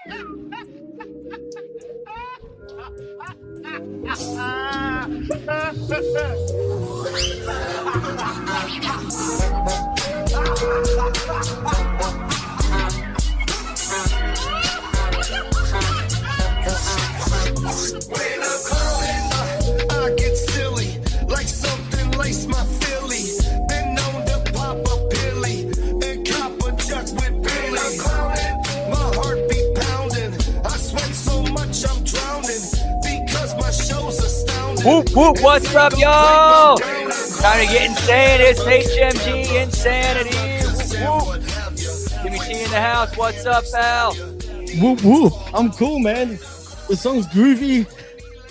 I get silly, like something lace my Philly. Been known to pop a pilly and cop a chuck with Billy. My heart be pounding. I sweat so much I'm drowning because my show's astounding. Whoop, whoop, what's up, y'all? Time to get insane. It's HMG Insanity. Whoop. Jimmy T in the house. What's up, pal? Whoop, whoop. I'm cool, man. The song's groovy,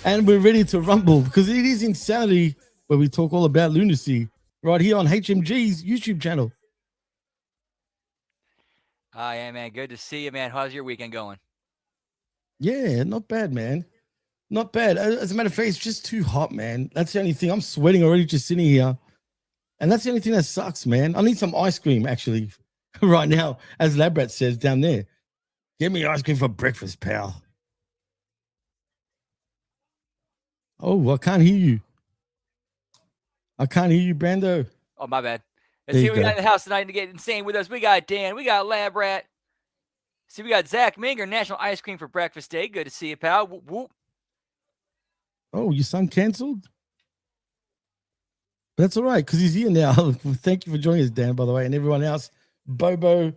and we're ready to rumble because it is Insanity, where we talk all about lunacy right here on HMG's YouTube channel. Yeah, man. Good to see you, man. How's your weekend going? Yeah, not bad, man. Not bad. As a matter of fact, it's just too hot, man. That's the only thing. I'm sweating already just sitting here. And that's the only thing that sucks, man. I need some ice cream, actually, right now, as Labrat says down there. Get me ice cream for breakfast, pal. Oh, I can't hear you. I can't hear you, Brando. Oh, my bad. Let's There see you what we go. got in the house tonight to get insane with us. We got Dan. We got Lab Rat. See, we got Zach Minger, National Ice Cream for Breakfast Day. Good to see you, pal. Whoop, whoop. Oh, your son canceled? That's all right, because he's here now. Thank you for joining us, Dan, by the way, and everyone else. Bobo,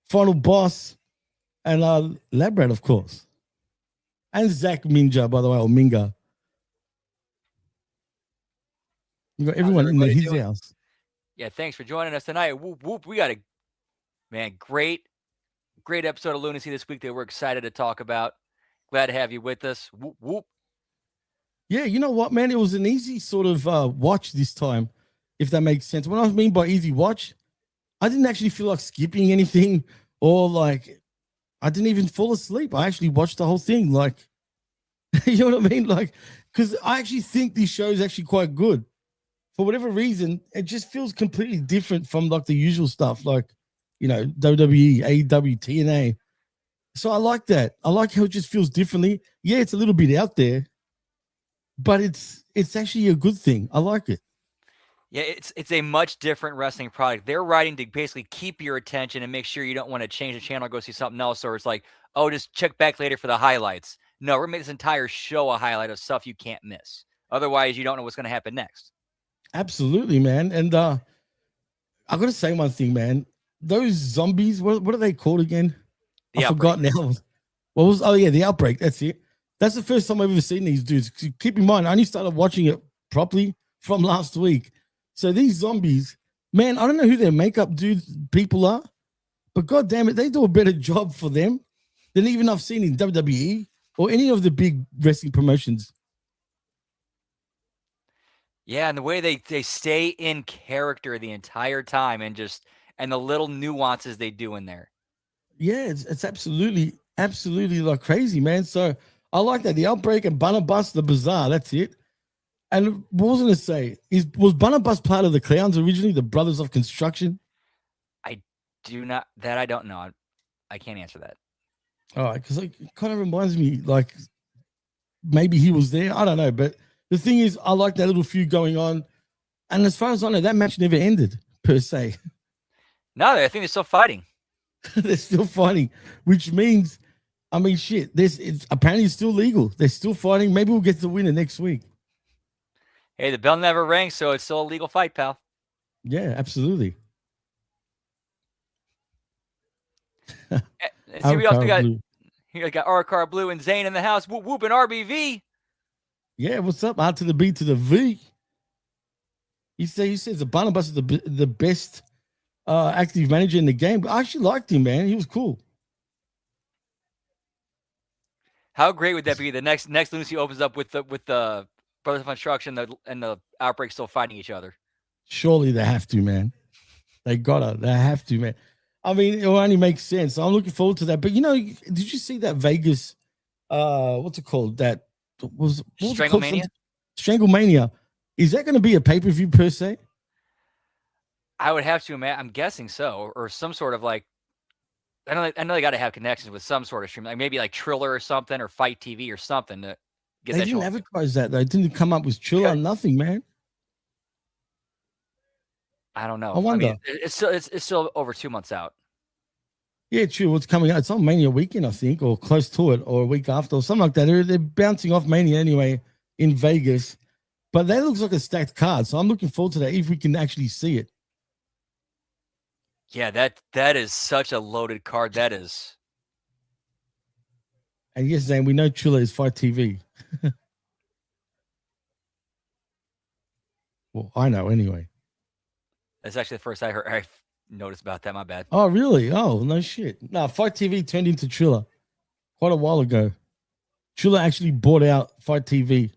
Final Boss, and Labrat, of course. And Zach Minja, by the way, or Minga. You got everyone in his house. Yeah, thanks for joining us tonight. Whoop, whoop. We got a, man, great episode of Lunacy this week that we're excited to talk about. Glad to have you with us. Whoop, whoop. Yeah, you know what, man? It was an easy sort of watch this time, if that makes sense. What I mean by easy watch, I didn't actually feel like skipping anything or like I didn't even fall asleep. I actually watched the whole thing. Like, you know what I mean? Like, because I actually think this show is actually quite good. For whatever reason, it just feels completely different from like the usual stuff, like, you know, WWE, AEW, TNA. So I like that. I like how it just feels differently. Yeah, it's a little bit out there, but it's actually a good thing. I like it. Yeah, it's a much different wrestling product. They're writing to basically keep your attention and make sure you don't want to change the channel or go see something else, or it's like, oh, just check back later for the highlights. No, we're making this entire show a highlight of stuff you can't miss. Otherwise, you don't know what's going to happen next. Absolutely, man. And I got to say one thing, man. Those zombies, what are they called again? I forgot now. What was? Oh, yeah, the Outbreak. That's it. That's the first time I've ever seen these dudes. Keep in mind, I only started watching it properly from last week. So these zombies, man, I don't know who their makeup people are, but God damn it, they do a better job for them than even I've seen in WWE or any of the big wrestling promotions. Yeah, and the way they stay in character the entire time and the little nuances they do in there. Yeah, it's absolutely like crazy, man. So I like that. The Outbreak and Barnabas the Bazaar, that's it. And what was I going to say? Was Barnabas part of the Clowns originally, the Brothers of Construction? I don't know. I can't answer that. All right, because it kind of reminds me, like, maybe he was there. I don't know. But the thing is, I like that little feud going on. And as far as I know, that match never ended, per se. No, I think they're still fighting. They're still fighting, which means, I mean, shit, it's apparently still legal. They're still fighting. Maybe we'll get the winner next week. Hey, the bell never rang, so it's still a legal fight, pal. Yeah, absolutely. Let's see what else we got. You got R-Car Blue and Zane in the house. Whoop, whoop, and RBV. Yeah, what's up? R to the B to the V. He says the Barnabas is the best active manager in the game. But I actually liked him, man. He was cool. How great would that be? The next Lunacy opens up with the Brothers of Construction and the Outbreak still fighting each other. Surely they have to, man. They have to, man. I mean, it will only make sense. I'm looking forward to that. But, you know, did you see that Vegas, what's it called? That was Stranglemania? Stranglemania. Is that going to be a pay-per-view per se? I would have to imagine. I'm guessing so, or some sort of like I know they got to have connections with some sort of stream, like maybe like Triller or something, or Fight TV or something to get They that didn't show. advertise that though. It didn't come up with Chilla, nothing, man. I don't know. I wonder. mean, it's still over 2 months out. Yeah, true. What's coming out? It's on Mania weekend, I think, or close to it, or a week after, or something like that. They're bouncing off Mania anyway in Vegas. But that looks like a stacked card. So I'm looking forward to that if we can actually see it. Yeah, that is such a loaded card. That is. And yes, Zane, we know Chilla is Fight TV. Well, I know anyway. That's actually the first I noticed about that. My bad. Oh, really? Oh, no shit. No, Fight TV turned into Chilla quite a while ago. Chilla actually bought out Fight TV.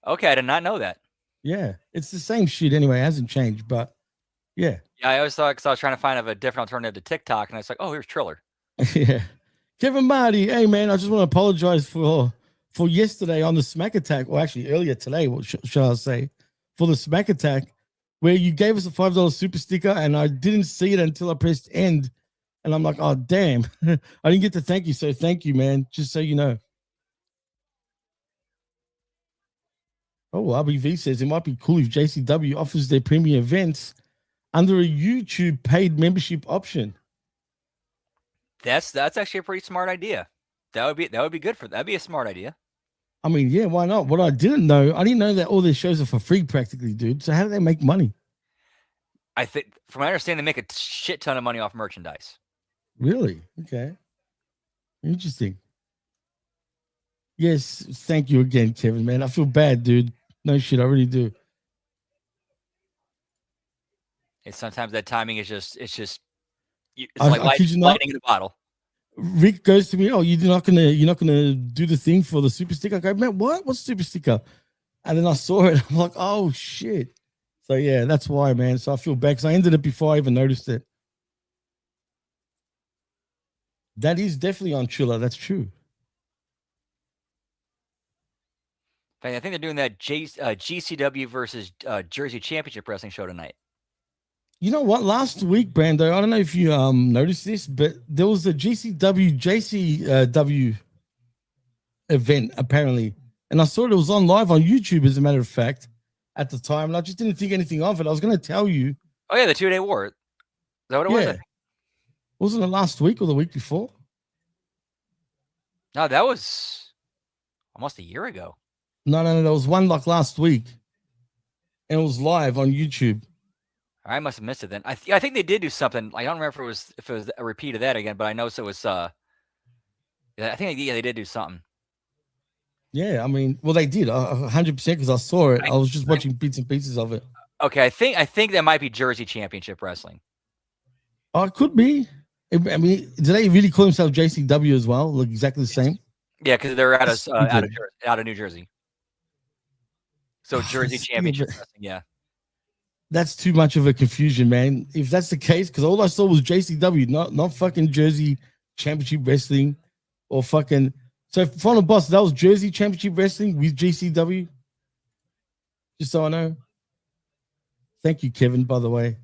Okay, I did not know that. Yeah, it's the same shit anyway. It hasn't changed, but yeah. Yeah, I always thought, because I was trying to find a different alternative to TikTok, and I was like, oh, here's Triller. Yeah. Kevin Marty, hey man, I just want to apologize for yesterday on the Smack Attack, or actually earlier today, what shall I say, for the Smack Attack, where you gave us a $5 super sticker and I didn't see it until I pressed end. And I'm like, oh, damn. I didn't get to thank you. So thank you, man. Just so you know. Oh, RBV says it might be cool if JCW offers their premium events under a YouTube paid membership option. That's actually a pretty smart idea. That would be good that'd be a smart idea. I mean, yeah, why not? What I didn't know that all their shows are for free practically, dude. So how do they make money? I think, from what I understand, they make a shit ton of money off merchandise. Really? Okay. Interesting. Yes, thank you again, Kevin, man. I feel bad, dude. No shit, I really do. And sometimes that timing is it's like lightning in a bottle. Rick goes to me, oh, you're not gonna do the thing for the super sticker. I go, man, what? What's super sticker? And then I saw it. I'm like, oh shit. So yeah, that's why, man. So I feel bad because I ended it before I even noticed it. That is definitely on Chilla. That's true. I think they're doing that GCW versus Jersey Championship Wrestling show tonight. You know what? Last week, Brando, I don't know if you noticed this, but there was a JCW event apparently, and I saw it was on live on YouTube. As a matter of fact, at the time, and I just didn't think anything of it. I was going to tell you. Oh yeah, the 2-day war. Is that what it was? Wasn't it last week or the week before? No, that was almost a year ago. No. There was one like last week, and it was live on YouTube. I must have missed it then. I think they did do something. I don't remember if it was a repeat of that again, but I know it was. I think they did do something. Yeah, I mean, well, they did 100% because I saw it. I was just watching bits and pieces of it. Okay, I think that might be Jersey Championship Wrestling. Oh, it could be. I mean, do they really call themselves JCW as well? Look exactly the same. Yeah, because they're out of New Jersey. So Jersey Championship Wrestling, yeah. That's too much of a confusion, man. If that's the case, because all I saw was JCW, not fucking Jersey Championship Wrestling or fucking. So Final Boss, that was Jersey Championship Wrestling with JCW. Just so I know. Thank you, Kevin, by the way.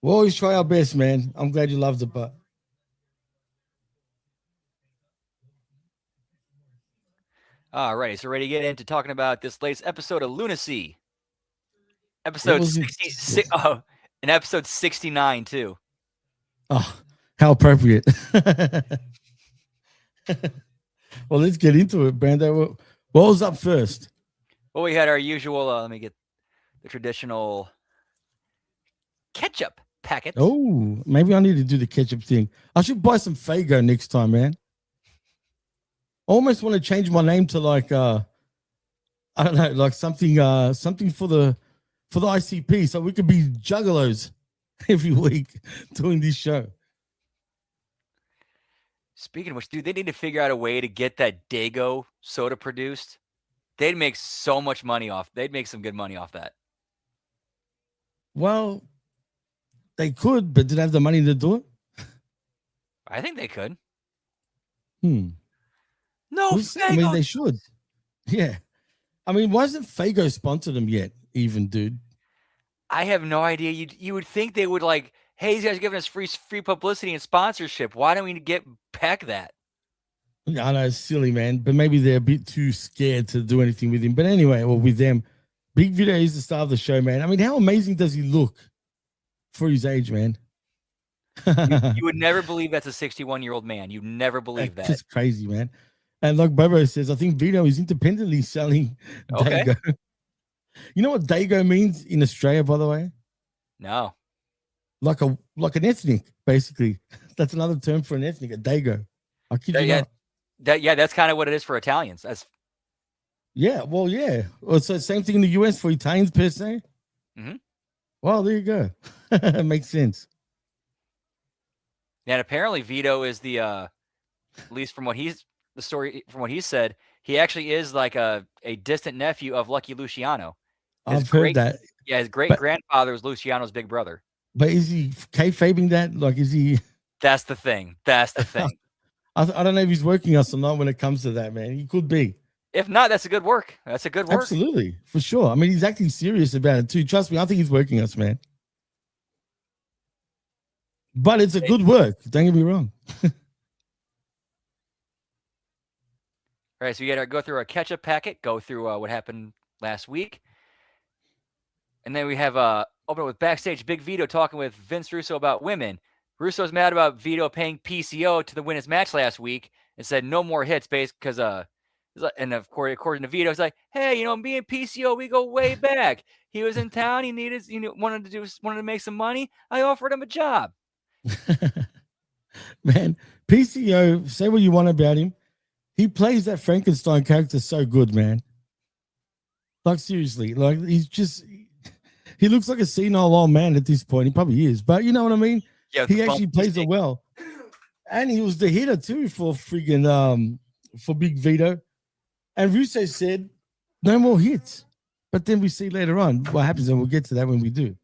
We'll always try our best, man. I'm glad you loved it, but. All righty, so ready to get into talking about this latest episode of Lunacy. Episode 66. Oh, and episode 69 too. Oh, how appropriate. Well, let's get into it, Brando. What was up first? Well, we had our usual, let me get the traditional ketchup packet. Oh, maybe I need to do the ketchup thing. I should buy some Fago next time, man. I almost want to change my name to like, I don't know, like something for the ICP, so we could be juggalos every week doing this show. Speaking of which, dude, they need to figure out a way to get that Dago soda produced. They'd make so much money off. They'd make some good money off that. Well, they could, but did they have the money to do it? I think they could. No, I mean, they should. Yeah. I mean, why hasn't Fago sponsored them yet, even, dude? I have no idea. You would think they would like hey, these guys are giving us free publicity and sponsorship. Why don't we get back that? Yeah, I know it's silly, man, but maybe they're a bit too scared to do anything with him. But anyway, well, with them, Big Video is the star of the show, man. I mean, how amazing does he look for his age, man? You would never believe that's a 61-year-old man. You never believe that. Just crazy, man. And like Bobo says, I think Vito is independently selling Okay. Dago. You know what Dago means in Australia, by the way? No. Like an ethnic, basically. That's another term for an ethnic, a Dago. I kid you not. That's kind of what it is for Italians. Yeah. Well, so same thing in the US for Italians per se. Mhm. Well, there you go. Makes sense. And apparently Vito is at least from what he said, he actually is like a distant nephew of Lucky Luciano. I've heard that. Yeah, his great grandfather was Luciano's big brother. But is he kayfabing that? Like, is he? That's the thing. I don't know if he's working us or not when it comes to that, man. He could be. If not, that's a good work. Absolutely, for sure. I mean, he's acting serious about it too. Trust me, I think he's working us, man. But it's a good work. Don't get me wrong. All right, so you got to go through our catch-up packet, go through what happened last week. And then we have open with backstage Big Vito talking with Vince Russo about women. Russo's mad about Vito paying PCO to win his match last week and said no more hits because and of course according to Vito, he's like, hey, me and PCO, we go way back. He was in town, he wanted to make some money. I offered him a job. Man, PCO, say what you want about him. He plays that Frankenstein character so good, man. Like, seriously, like he looks like a senile old man at this point. He probably is, but you know what I mean? Yeah, he actually plays it well. And he was the hitter too for friggin' for Big Vito. And Russo said, no more hits. But then we see later on what happens, and we'll get to that when we do.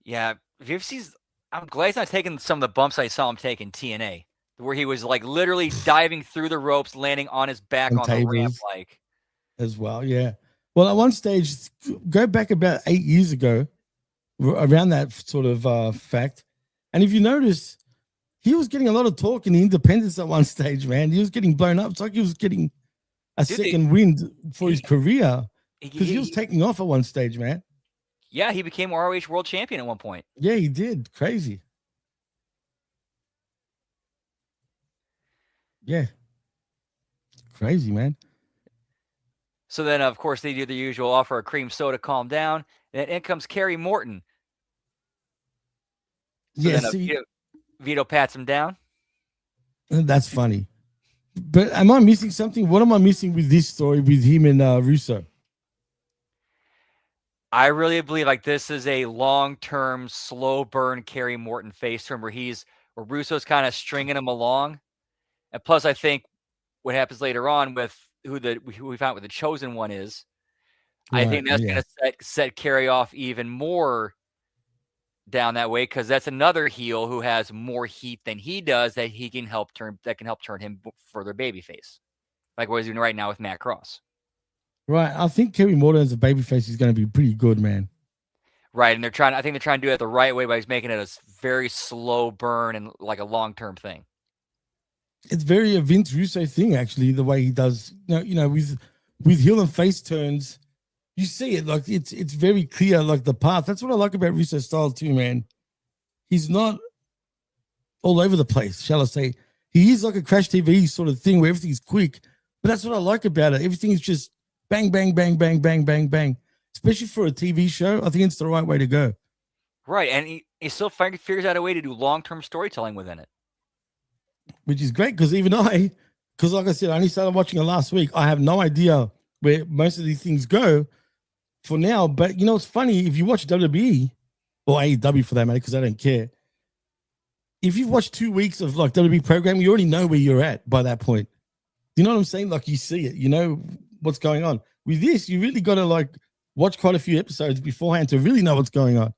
Yeah, I'm glad he's not taking some of the bumps I saw him take in TNA, where he was like literally diving through the ropes, landing on his back on the ramp, like as well. Yeah. Well, at one stage, go back about 8 years ago, around that sort of fact, and if you notice, he was getting a lot of talk in the independents at one stage. Man, he was getting blown up. It's like he was getting a second wind for his career because he was taking off at one stage, man. Yeah, he became ROH World Champion at one point. Yeah, he did. Crazy. Yeah. Crazy, man. So then, of course, they do the usual offer a cream soda, calm down. And then in comes Kerry Morton. So then Vito pats him down. That's funny. But am I missing something? What am I missing with this story with him and Russo? I really believe like this is a long-term, slow burn Kerry Morton face turn where Russo's kind of stringing him along. And plus, I think what happens later on with who we found with the chosen one is, right, I think that's going to set Kerry off even more down that way because that's another heel who has more heat than he does that can help turn him further babyface, like what he's doing right now with Matt Cross. Right, I think Kerry Morton as a babyface is going to be pretty good, man. Right, and I think they're trying to do it the right way by making it a very slow burn and like a long-term thing. It's very a Vince Russo thing, actually, the way he does. You know, with heel and face turns, you see it like it's very clear, like the path. That's what I like about Russo's style too, man. He's not all over the place, shall I say? He is like a Crash TV sort of thing where everything's quick, but that's what I like about it. Everything is just bang, bang, bang, bang, bang, bang, bang. Especially for a TV show, I think it's the right way to go. Right, and he still figures out a way to do long-term storytelling within it. Which is great because because like I said, I only started watching it last week. I have no idea where most of these things go for now. But you know, it's funny if you watch WWE or AEW for that matter, because I don't care. If you've watched 2 weeks of like WWE programming, you already know where you're at by that point. You know what I'm saying? Like you see it, you know what's going on. With this, you really got to like watch quite a few episodes beforehand to really know what's going on.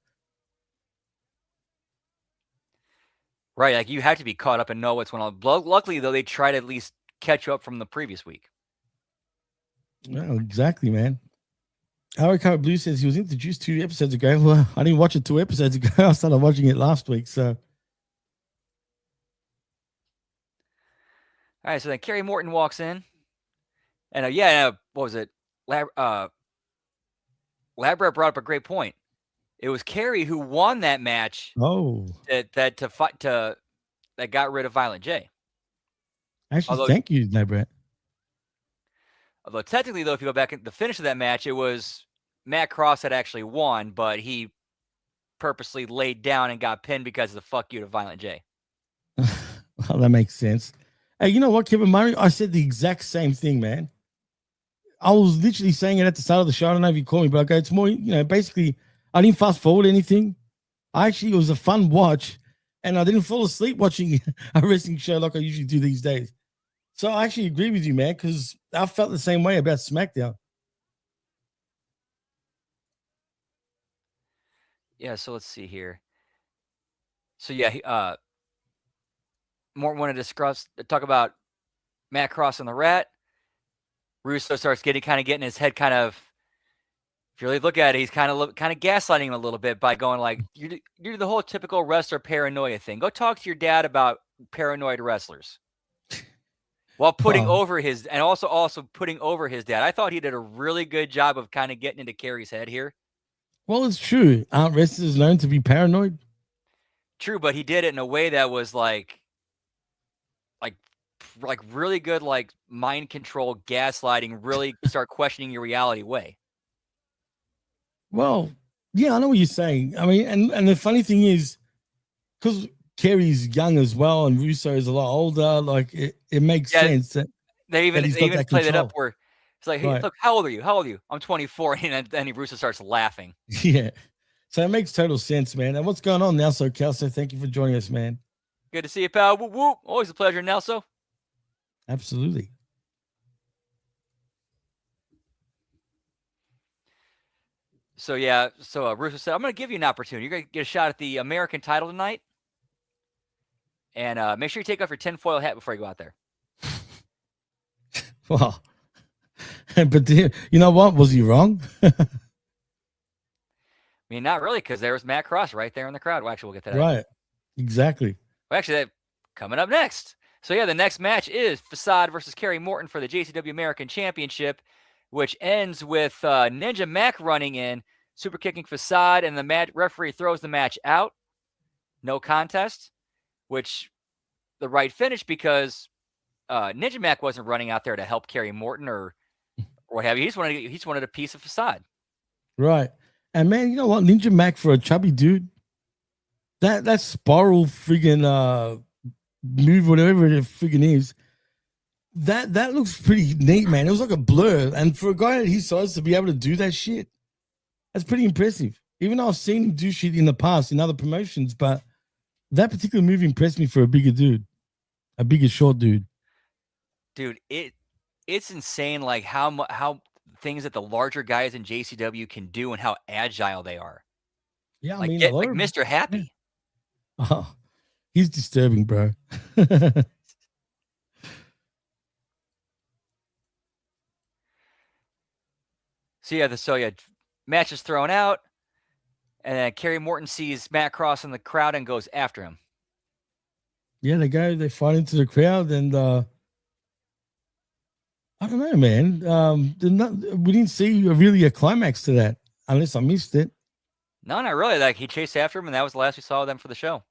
Right, like you have to be caught up and know what's going on. Luckily, though, they try to at least catch you up from the previous week. Well, exactly, man. Harry Blue says he was introduced 2 episodes ago. Well, I didn't watch it 2 episodes ago. I started watching it last week. So, All right, so then Kerry Morton walks in, and what was it? Labrat brought up a great point. It was Kerry who won that match. That got rid of Violent J. Actually, thank you, Labrat. Although technically, though, if you go back at the finish of that match, it was Matt Cross that actually won, but he purposely laid down and got pinned because of the fuck you to Violent J. Well, that makes sense. Hey, you know what, Kevin Murray? I said the exact same thing, man. I was literally saying it at the start of the show. I don't know if you called me, but I go, it's more, basically, I didn't fast forward anything. It was a fun watch, and I didn't fall asleep watching a wrestling show like I usually do these days. So I actually agree with you, man, because I felt the same way about SmackDown. Yeah, so let's see here. So yeah, Morton wanted to talk about Matt Cross and the Rat. Russo starts getting his head kind of. If you really look at it, he's kind of gaslighting him a little bit by going like, "You're the whole typical wrestler paranoia thing. Go talk to your dad about paranoid wrestlers." While putting over his and also putting over his dad. I thought he did a really good job of kind of getting into Kerry's head here. Well, it's true. Aren't wrestlers known to be paranoid? True, but he did it in a way that was like really good, like mind control, gaslighting, really start questioning your reality way. Well, yeah, I know what you're saying. I mean, and the funny thing is, because Kerry's young as well, and Russo is a lot older, like it makes sense that they even played it up where it's like, hey, right. Look, how old are you? How old are you? I'm 24, and then Russo starts laughing. Yeah. So it makes total sense, man. And what's going on, Nelso Kelso? Thank you for joining us, man. Good to see you, pal. Whoop, whoop. Always a pleasure, Nelso. Absolutely. So Russo said, I'm going to give you an opportunity. You're going to get a shot at the American title tonight. And make sure you take off your tinfoil hat before you go out there. Well, but you know what? Was he wrong? I mean, not really, because there was Matt Cross right there in the crowd. Well, actually, we'll get to that. Right. Exactly. Well, actually, coming up next. So, yeah, the next match is Facade versus Kerry Morton for the JCW American Championship, which ends with Ninja Mac running in, super kicking Facade, and the referee throws the match out. No contest, which the right finish because Ninja Mac wasn't running out there to help Kerry Morton or what have you. He just wanted a piece of Facade. Right. And, man, you know what? Ninja Mac for a chubby dude, that spiral friggin' move, whatever it friggin' is, that looks pretty neat, man. It was like a blur. And for a guy at his size to be able to do that shit, that's pretty impressive. Even though I've seen him do shit in the past in other promotions, but that particular move impressed me for a bigger dude, a bigger short dude. Dude, it's insane, like how things that the larger guys in JCW can do and how agile they are. Yeah, like, Mr. Happy. Yeah. Oh, he's disturbing, bro. So match is thrown out, and then Kerry Morton sees Matt Cross in the crowd and goes after him. Yeah, they fight into the crowd, and I don't know, man. We didn't see really a climax to that, unless I missed it. No, not really. Like, he chased after him, and that was the last we saw of them for the show.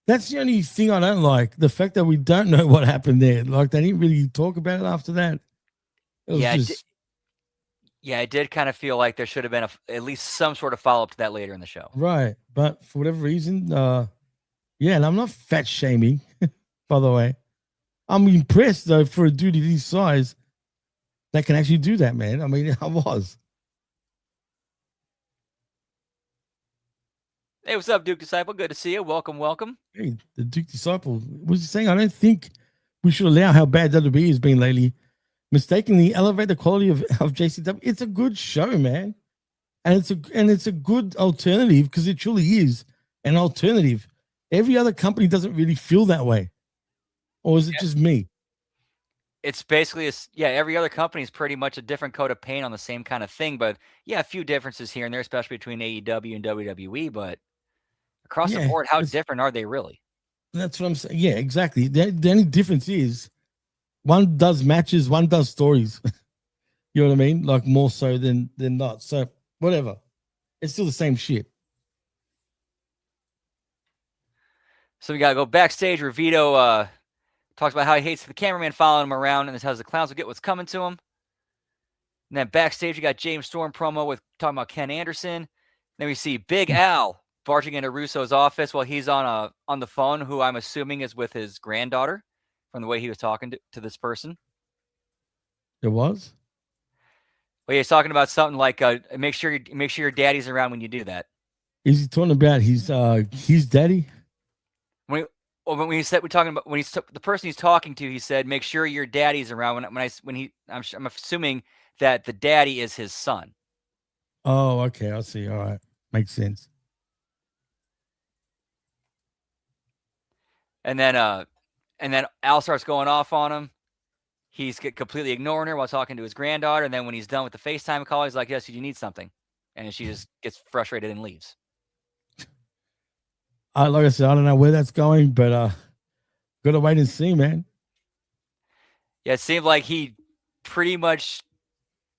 That's the only thing I don't like. The fact that we don't know what happened there. Like, they didn't really talk about it after that. It did kind of feel like there should have been at least some sort of follow-up to that later in the show. Right. But for whatever reason, and I'm not fat shaming, by the way. I'm impressed, though, for a dude of his size that can actually do that, man. I mean, I was. Hey, what's up, Duke Disciple? Good to see you. Welcome. Hey, the Duke Disciple. Was he saying, I don't think we should allow how bad WWE has been lately mistakenly elevate the quality of JCW. It's a good show, man. And it's a good alternative because it truly is an alternative. Every other company doesn't really feel that way. Or is it just me? it's basically every other company is pretty much a different coat of paint on the same kind of thing. But yeah, a few differences here and there, especially between AEW and WWE. But across the Yeah, board, how different are they really? that's what I'm saying. Yeah, exactly. The only difference is one does matches, one does stories. You know what I mean? Like more so than not. So whatever. It's still the same shit. So we gotta go backstage where Vito talks about how he hates the cameraman following him around, and this how the clowns will get what's coming to him. And then backstage, you got James Storm promo with talking about Ken Anderson. Then we see Big Al barging into Russo's office while he's on the phone, who I'm assuming is with his granddaughter, from the way he was talking to this person. It was. Well, he's talking about something like make sure your daddy's around when you do that. Is he talking about his daddy? When he said the person he's talking to, he said, "Make sure your daddy's around." I'm assuming that the daddy is his son. Oh, okay, I see. All right, makes sense. And then Al starts going off on him. He's completely ignoring her while talking to his granddaughter. And then when he's done with the FaceTime call, he's like, "Yes, you need something," and she just gets frustrated and leaves. Like I said, I don't know where that's going, but gotta wait and see, man. Yeah, it seemed like he pretty much,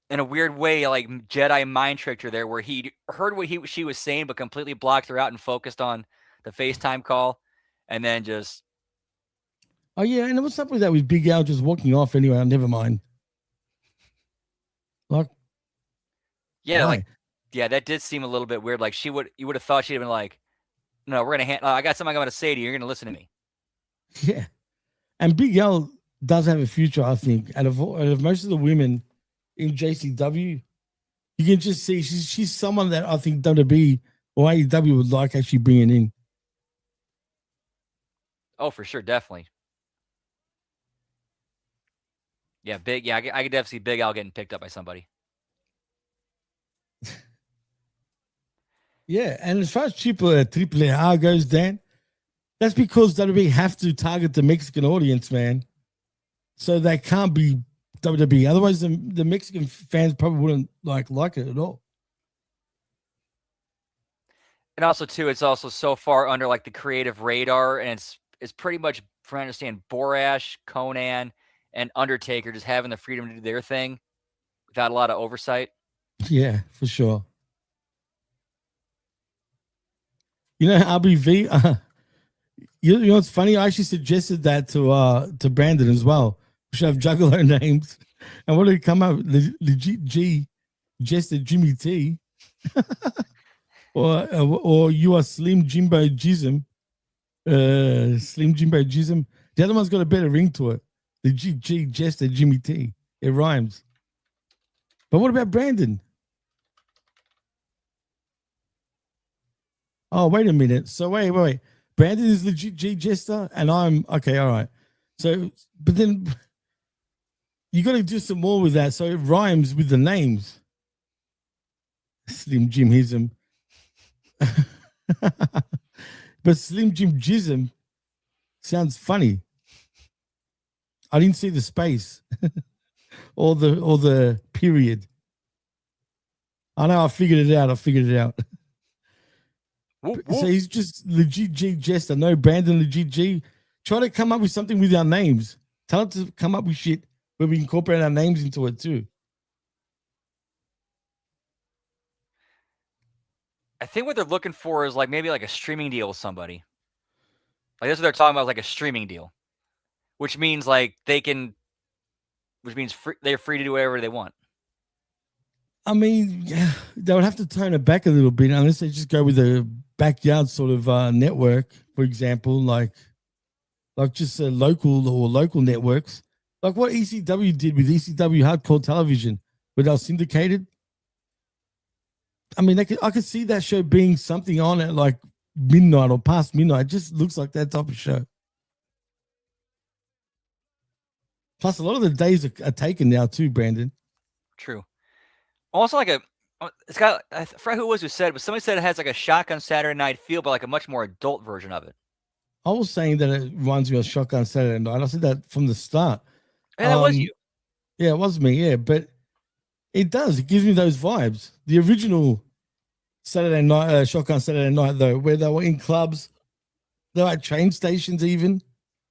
in a weird way, like Jedi mind tricked her there, where he heard what she was saying, but completely blocked her out and focused on the FaceTime call, and then just. Oh yeah, and what's up with that with Big Al just walking off anyway? Never mind. Like, yeah, why? that did seem a little bit weird. Like you would have thought she'd have been like, "No, we're gonna. I got something I'm gonna say to you. You're gonna listen to me." Yeah, and Big Al does have a future, I think. Out of most of the women in JCW, you can just see she's someone that I think WWE or AEW would like actually bringing in. Oh, for sure, definitely. Yeah, I could definitely see Big Al getting picked up by somebody. Yeah, and as far as Triple A goes, Dan, that's because WWE have to target the Mexican audience, man. So they can't be WWE. Otherwise, the Mexican fans probably wouldn't like it at all. And also, too, it's also so far under like the creative radar, and it's pretty much, from what I understand, Borash, Conan, and Undertaker just having the freedom to do their thing without a lot of oversight. Yeah, for sure. You know, RBV. You know what's funny? I actually suggested that to Brandon as well. We should have Juggalo names. And what did it come up? Legit G, just a Jimmy T, or you are Slim Jimbo Jism, Slim Jimbo Jism. The other one's got a better ring to it. The G just a Jimmy T. It rhymes. But what about Brandon? Oh, wait a minute. So wait. Brandon is the G Jester, and I'm okay. All right. So, but then you got to do some more with that, so it rhymes with the names. Slim Jim Hism, but Slim Jim Jism sounds funny. I didn't see the space or the period. I know. I figured it out. Whoop, So whoop. he's just legit G Jester. No Brandon legit G. Try to come up with something with our names. Tell him to come up with shit where we incorporate our names into it too. I think what they're looking for is like maybe like a streaming deal with somebody. Like that's what they're talking about, like a streaming deal, which means like they're free to do whatever they want. I mean, yeah, they would have to tone it back a little bit unless they just go with a backyard sort of network, for example, like just local networks, like what ECW did with ECW Hardcore Television, where they were syndicated. I mean, I could see that show being something on at like midnight or past midnight. It just looks like that type of show. Plus, a lot of the days are taken now too, Brandon. True. Also, like it's got, I forgot who it was who said it, but somebody said it has like a Shotgun Saturday Night feel, but like a much more adult version of it. I was saying that it reminds me of Shotgun Saturday Night. I said that from the start. And that was you. Yeah, it was me. Yeah, but it does. It gives me those vibes. The original Saturday night, Shotgun Saturday Night, though, where they were in clubs, they were at train stations, even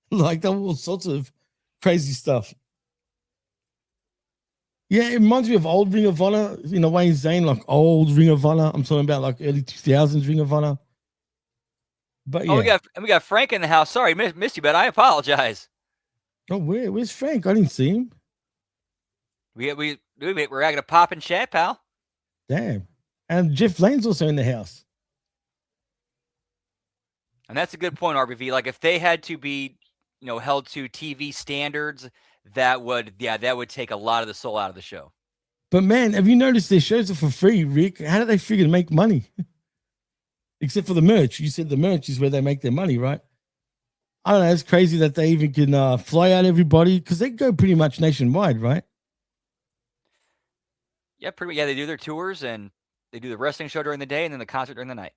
like there were all sorts of crazy stuff. Yeah, it reminds me of old Ring of Honor in a way, Zane, like old Ring of Honor. I'm talking about like early 2000s Ring of Honor. But yeah. Oh, we got Frank in the house. Sorry, missed you, but I apologize. Oh, where's Frank? I didn't see him. We're having a pop and chat, pal. Damn. And Jeff Lane's also in the house. And that's a good point, RBV. Like if they had to be, held to TV standards, that would take a lot of the soul out of the show. But man, have you noticed their shows are for free, Rick? How do they figure to make money? Except for the merch. You said the merch is where they make their money, right? I don't know. It's crazy that they even can fly out everybody because they go pretty much nationwide, right? Yeah, pretty much. Yeah, they do their tours and they do the wrestling show during the day and then the concert during the night.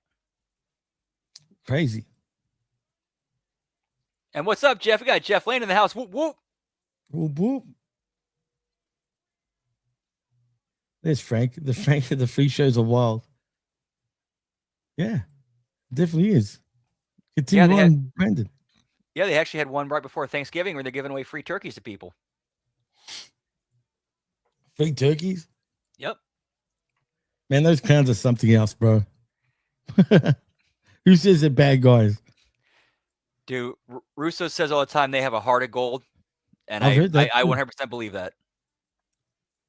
Crazy. And what's up, Jeff? We got Jeff Lane in the house. Whoop, whoop. Whoop, whoop. There's Frank. The free shows are wild. Yeah, definitely is. Continue on, Brandon. Yeah, they actually had one right before Thanksgiving where they're giving away free turkeys to people. Free turkeys? Yep. Man, those clowns are something else, bro. Who says they're bad guys? Dude, Russo says all the time they have a heart of gold. And I 100% believe that.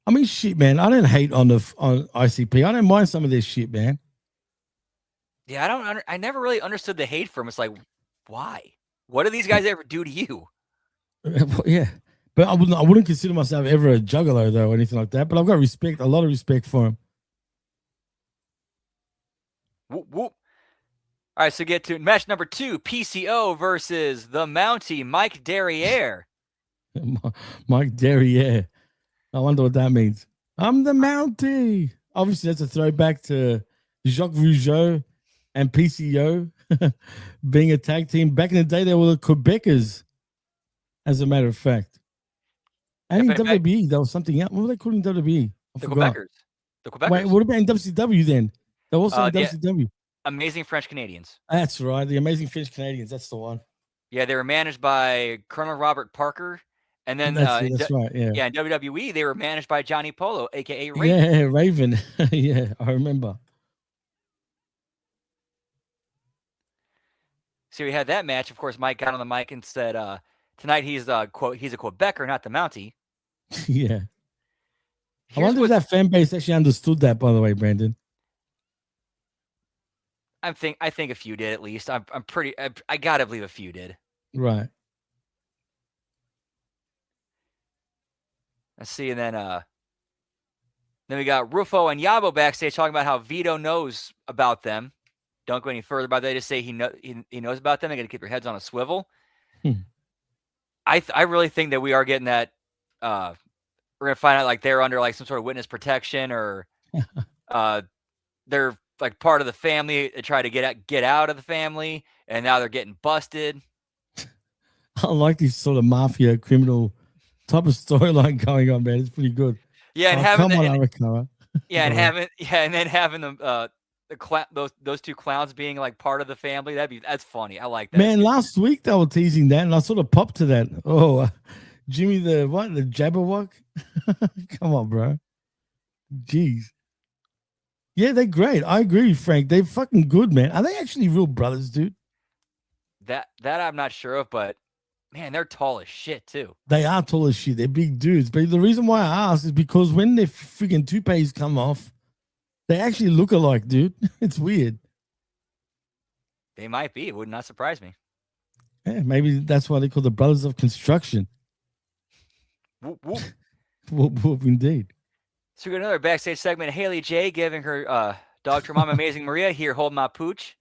I mean, shit, man. I don't hate on ICP. I don't mind some of this shit, man. Yeah, I never really understood the hate for him. It's like, why? What do these guys ever do to you? Yeah, but I wouldn't consider myself ever a juggalo though, or anything like that. But I've got a lot of respect for him. Whoop, whoop. All right, so get to match number 2, PCO versus the Mountie, Mike Derriere. Mike Derriere. I wonder what that means. I'm the Mountie. Obviously, that's a throwback to Jacques Rougeau and PCO being a tag team. Back in the day, they were the Quebecers, as a matter of fact. And in WWE, there was something else. What were they called in WWE? The Quebecers. The Quebecers. Wait, what about in WCW then? They're also in WCW. Amazing French Canadians. That's right. The Amazing French Canadians. That's the one. Yeah, they were managed by Colonel Robert Parker. And then that's right. Yeah. In WWE, they were managed by Johnny Polo, aka Raven. Yeah, Raven. Yeah, I remember. So we had that match. Of course, Mike got on the mic and said, tonight he's quote, he's a Quebecer, not the Mountie. Yeah. I wonder if that fan base actually understood that, by the way, Brandon. I think a few did at least. I gotta believe a few did. Right. Let's see, and then we got Rufo and Yabo backstage talking about how Vito knows about them. Don't go any further about that. They just say he knows about them. They got to keep their heads on a swivel. I really think that we are getting that. We're gonna find out like they're under like some sort of witness protection, or they're like part of the family. They try to get out of the family, and now they're getting busted. I like this sort of mafia criminal type of storyline going on, man. It's pretty good. Yeah, and having them those two clowns being like part of the family, that's funny. I like that. Man, last week they were teasing that, and I sort of popped to that. Oh, Jimmy the Jabberwock? Come on, bro. Jeez. Yeah, they're great. I agree, Frank. They're fucking good, man. Are they actually real brothers, dude? That I'm not sure of, but man, they're tall as shit too. They are tall as shit. They're big dudes. But the reason why I ask is because when their freaking toupees come off, they actually look alike, dude. It's weird. They might be. It would not surprise me. Yeah, maybe that's why they call the Brothers of Construction. Whoop, whoop. Whoop, whoop, indeed. So we got another backstage segment. Haley J giving her dog to her mom, Amazing Maria, here, hold my pooch.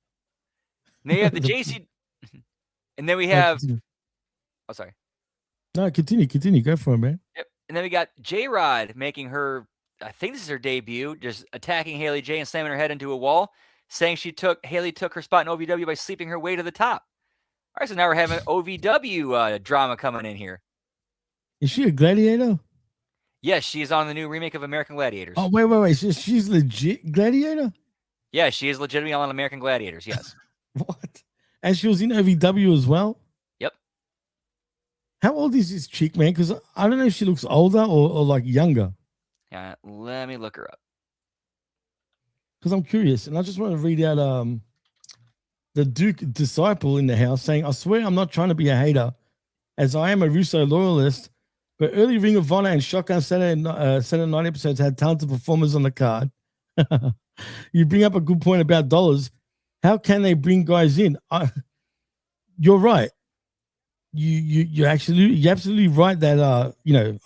And then you have the JC. And then we have... Oh, sorry. No, continue. Go for it, man. Yep. And then we got J-Rod making her... I think this is her debut, just attacking Haley J and slamming her head into a wall, saying Haley took her spot in OVW by sleeping her way to the top. All right, so now we're having OVW drama coming in here. Is she a gladiator? Yes, she is on the new remake of American Gladiators. Oh, wait. She's legit gladiator? Yeah, she is legitimately on American Gladiators. Yes. What? And she was in OVW as well? Yep. How old is this chick, man? Because I don't know if she looks older or like younger. Yeah, let me look her up. Because I'm curious. And I just want to read out the Duke disciple in the house saying, I swear I'm not trying to be a hater, as I am a Russo loyalist, but early Ring of Honor and Shotgun Saturday Night episodes had talented performers on the card. You bring up a good point about dollars. How can they bring guys in? You're right. You're absolutely right that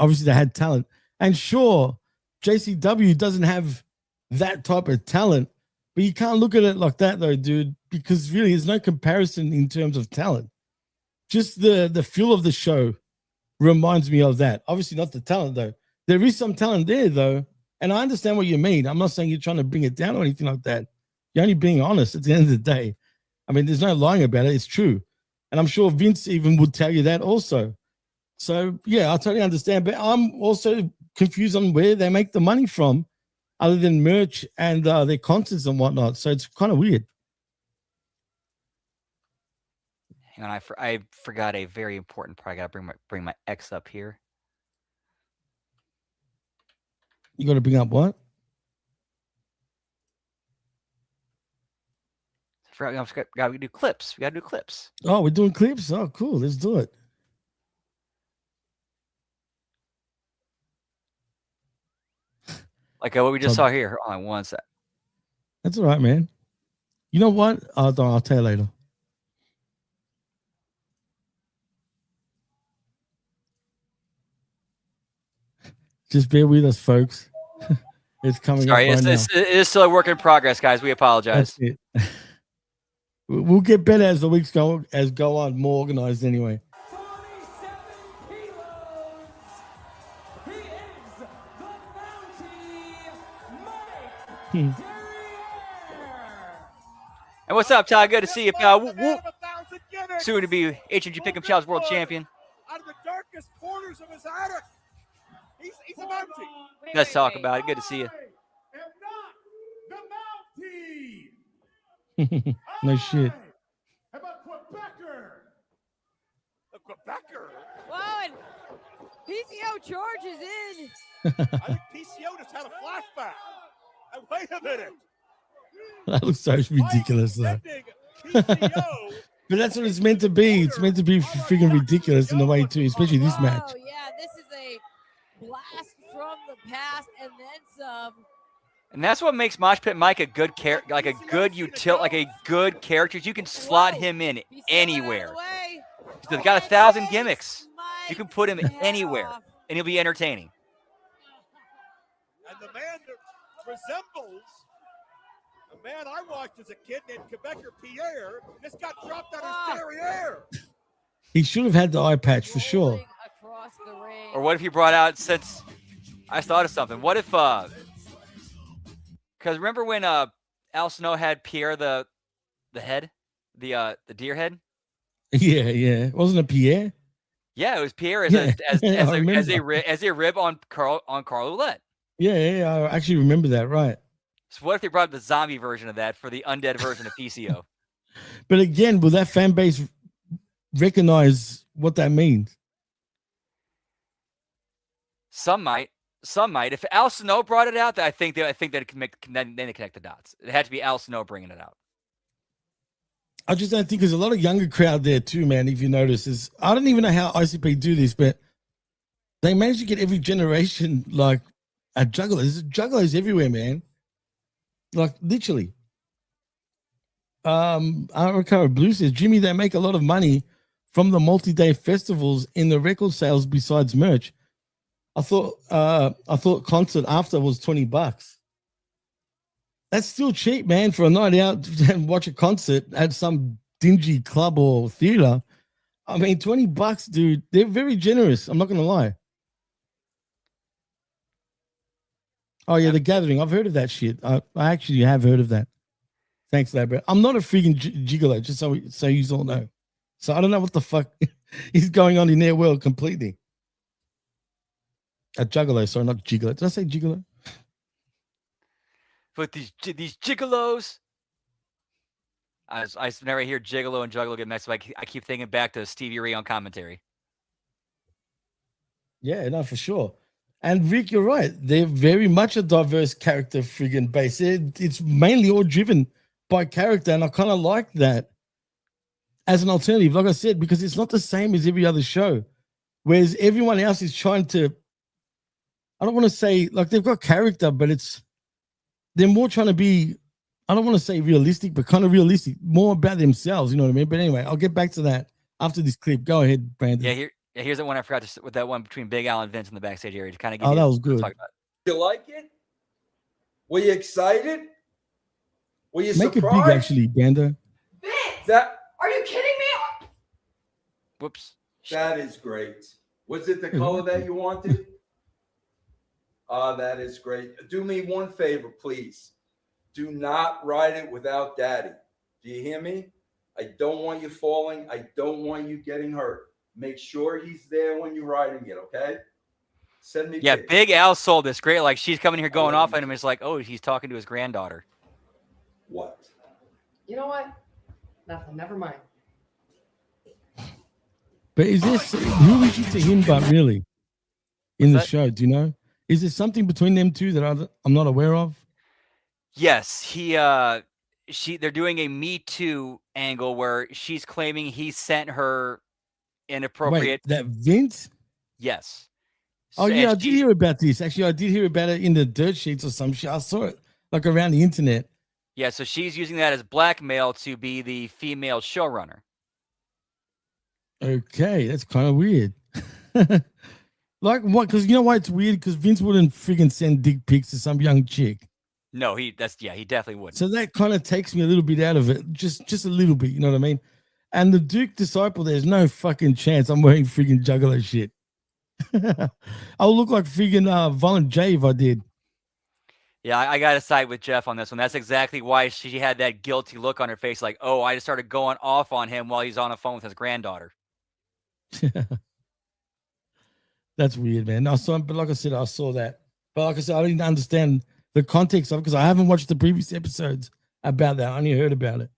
obviously they had talent, and sure, JCW doesn't have that type of talent, but you can't look at it like that though, dude, because really there's no comparison in terms of talent. Just the feel of the show reminds me of that. Obviously not the talent though. There is some talent there though, and I understand what you mean. I'm not saying you're trying to bring it down or anything like that. You're only being honest at the end of the day. I mean, there's no lying about it. It's true. And I'm sure Vince even would tell you that also. So, yeah, I totally understand. But I'm also confused on where they make the money from other than merch and their concerts and whatnot. So it's kind of weird. Hang on, I forgot a very important part. I got to bring my X up here. You got to bring up what? We got to do clips. We got to do clips. Oh, we're doing clips? Oh, cool. Let's do it. Like what we just saw here. Hold on one sec. That's all right, man. You know what? I'll tell you later. Just bear with us, folks. It's coming up right now. It is still a work in progress, guys. We apologize. That's it. We'll get better as the weeks go on, more organized anyway. 47 kilos. He is the Bounty Mike And what's up, Ty? Good to see you, pal. Whoop, whoop. Soon to be HMG Pick'em Challenge World Champion. Out of the darkest corners of his attic. He's a bounty. Let's talk about it. Good to see you. No shit. How about Quebecer? A Quebecer? Whoa, and PCO charges in. I think PCO just had a flashback. Wait a minute. That looks so ridiculous, though. PCO. But that's what it's meant to be. It's meant to be freaking ridiculous in a way, too, especially this match. Oh, yeah, this is a blast from the past and then some. And that's what makes Mosh Pit Mike a good character, like a good character. You can slot him in anywhere. He's got 1,000 gimmicks. You can put him anywhere, and he'll be entertaining. And the man that resembles a man I watched as a kid named Quebecer Pierre just got dropped out his derriere. He should have had the eye patch for sure. Or what if he brought out, since I thought of something, what if, because remember when Al Snow had Pierre the head, the deer head? Yeah. Wasn't it Pierre? Yeah, it was Pierre as a rib on Carl Ouellette. Yeah, I actually remember that, right. So what if they brought the zombie version of that for the undead version of PCO? But again, will that fan base recognize what that means? Some might. If Al Snow brought it out, I think that it can then they connect the dots. It had to be Al Snow bringing it out. I just don't think there's a lot of younger crowd there too, man. If you notice, I don't even know how ICP do this, but they manage to get every generation like a juggler. There's jugglers everywhere, man. Like literally. Recover Blue says, Jimmy, they make a lot of money from the multi-day festivals in the record sales besides merch. I thought concert after was $20. That's still cheap, man, for a night out and watch a concert at some dingy club or theater. I mean, $20, dude. They're very generous. I'm not gonna lie. Oh yeah, The Gathering. I've heard of that shit. I actually have heard of that. Thanks, Labra. I'm not a freaking gigolo, just so you all know. So I don't know what the fuck is going on in their world completely. A juggalo, sorry, not gigolo. Did I say gigolo? But these gigolos. I never hear gigolo and juggalo get mixed up. I keep thinking back to Stevie Ray on commentary. Yeah, no, for sure. And Rick, you're right. They're very much a diverse character friggin' base. It's mainly all driven by character, and I kind of like that as an alternative, like I said, because it's not the same as every other show. Whereas everyone else is trying to, I don't want to say like they've got character, but they're more trying to be, I don't want to say realistic, but kind of realistic, more about themselves. You know what I mean? But anyway, I'll get back to that after this clip. Go ahead, Brandon. Here's the one I forgot to with that one between Big Al and Vince in the backstage area to kind of give Oh, you that was good. talk about. You like it? Were you excited? Were you Make surprised? it big, actually, Brando. Vince, are you kidding me? Whoops. That is great. Was it the color that you wanted? That is great. Do me one favor, please. Do not ride it without Daddy. Do you hear me? I don't want you falling. I don't want you getting hurt. Make sure he's there when you're riding it, okay? Send me pictures. Big Al sold this great. Like she's coming here going off at him. It's like, oh, he's talking to his granddaughter. What? You know what? Nothing. Never mind. But is this who is she to him? But really, in the What's that? show, do you know? Is there something between them two that I'm not aware of? Yes, they're doing a Me Too angle where she's claiming he sent her inappropriate. Wait, that Vince? Yes. Oh yeah, I did hear about this. Actually, I did hear about it in the dirt sheets or some shit. I saw it like around the internet. Yeah, so she's using that as blackmail to be the female showrunner. Okay, that's kind of weird. Like what? Because you know why it's weird? Because Vince wouldn't friggin' send dick pics to some young chick. No, he definitely wouldn't. So that kind of takes me a little bit out of it, just a little bit. You know what I mean? And the Duke Disciple, there's no fucking chance I'm wearing friggin' juggalo shit. I'll look like friggin' Violent J if I did. Yeah, I got to side with Jeff on this one. That's exactly why she had that guilty look on her face, like, oh, I just started going off on him while he's on the phone with his granddaughter. That's weird, man. But like I said, I saw that. But like I said, I didn't understand the context of it because I haven't watched the previous episodes about that. I only heard about it.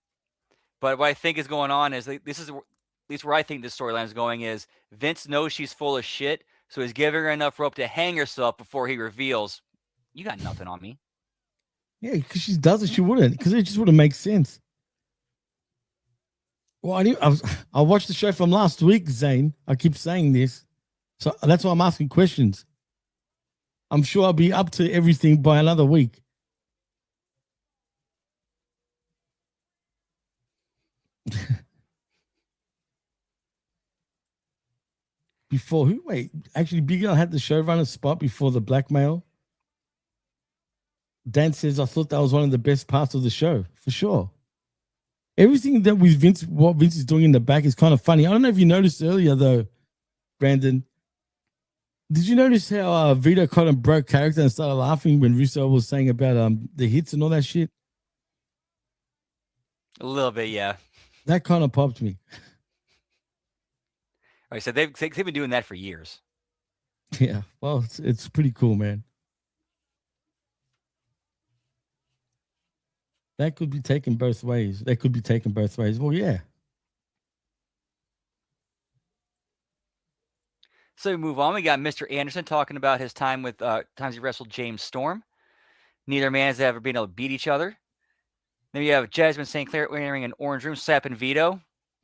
But what I think is going on is this is at least where I think this storyline is going is Vince knows she's full of shit, so he's giving her enough rope to hang herself before he reveals, you got nothing on me. Yeah, because she doesn't. She wouldn't, because it just wouldn't make sense. Well, I watched the show from last week, Zane. I keep saying this. So that's why I'm asking questions. I'm sure I'll be up to everything by another week. Before who? Wait, actually, Big Al had the showrunner spot before the blackmail. Dan says, I thought that was one of the best parts of the show, for sure. Everything that with Vince, what Vince is doing in the back is kind of funny. I don't know if you noticed earlier, though, Brandon. Did you notice how Vito Cotton broke character and started laughing when Russo was saying about the hits and all that shit? A little bit, yeah. That kind of popped me. Like I said, they've been doing that for years. Yeah, well, it's pretty cool, man. That could be taken both ways. Well, yeah. So we move on. We got Mr. Anderson talking about his time with times he wrestled James Storm. Neither man has ever been able to beat each other. Then you have Jasmine St. Clair wearing an orange room, slapping Vito,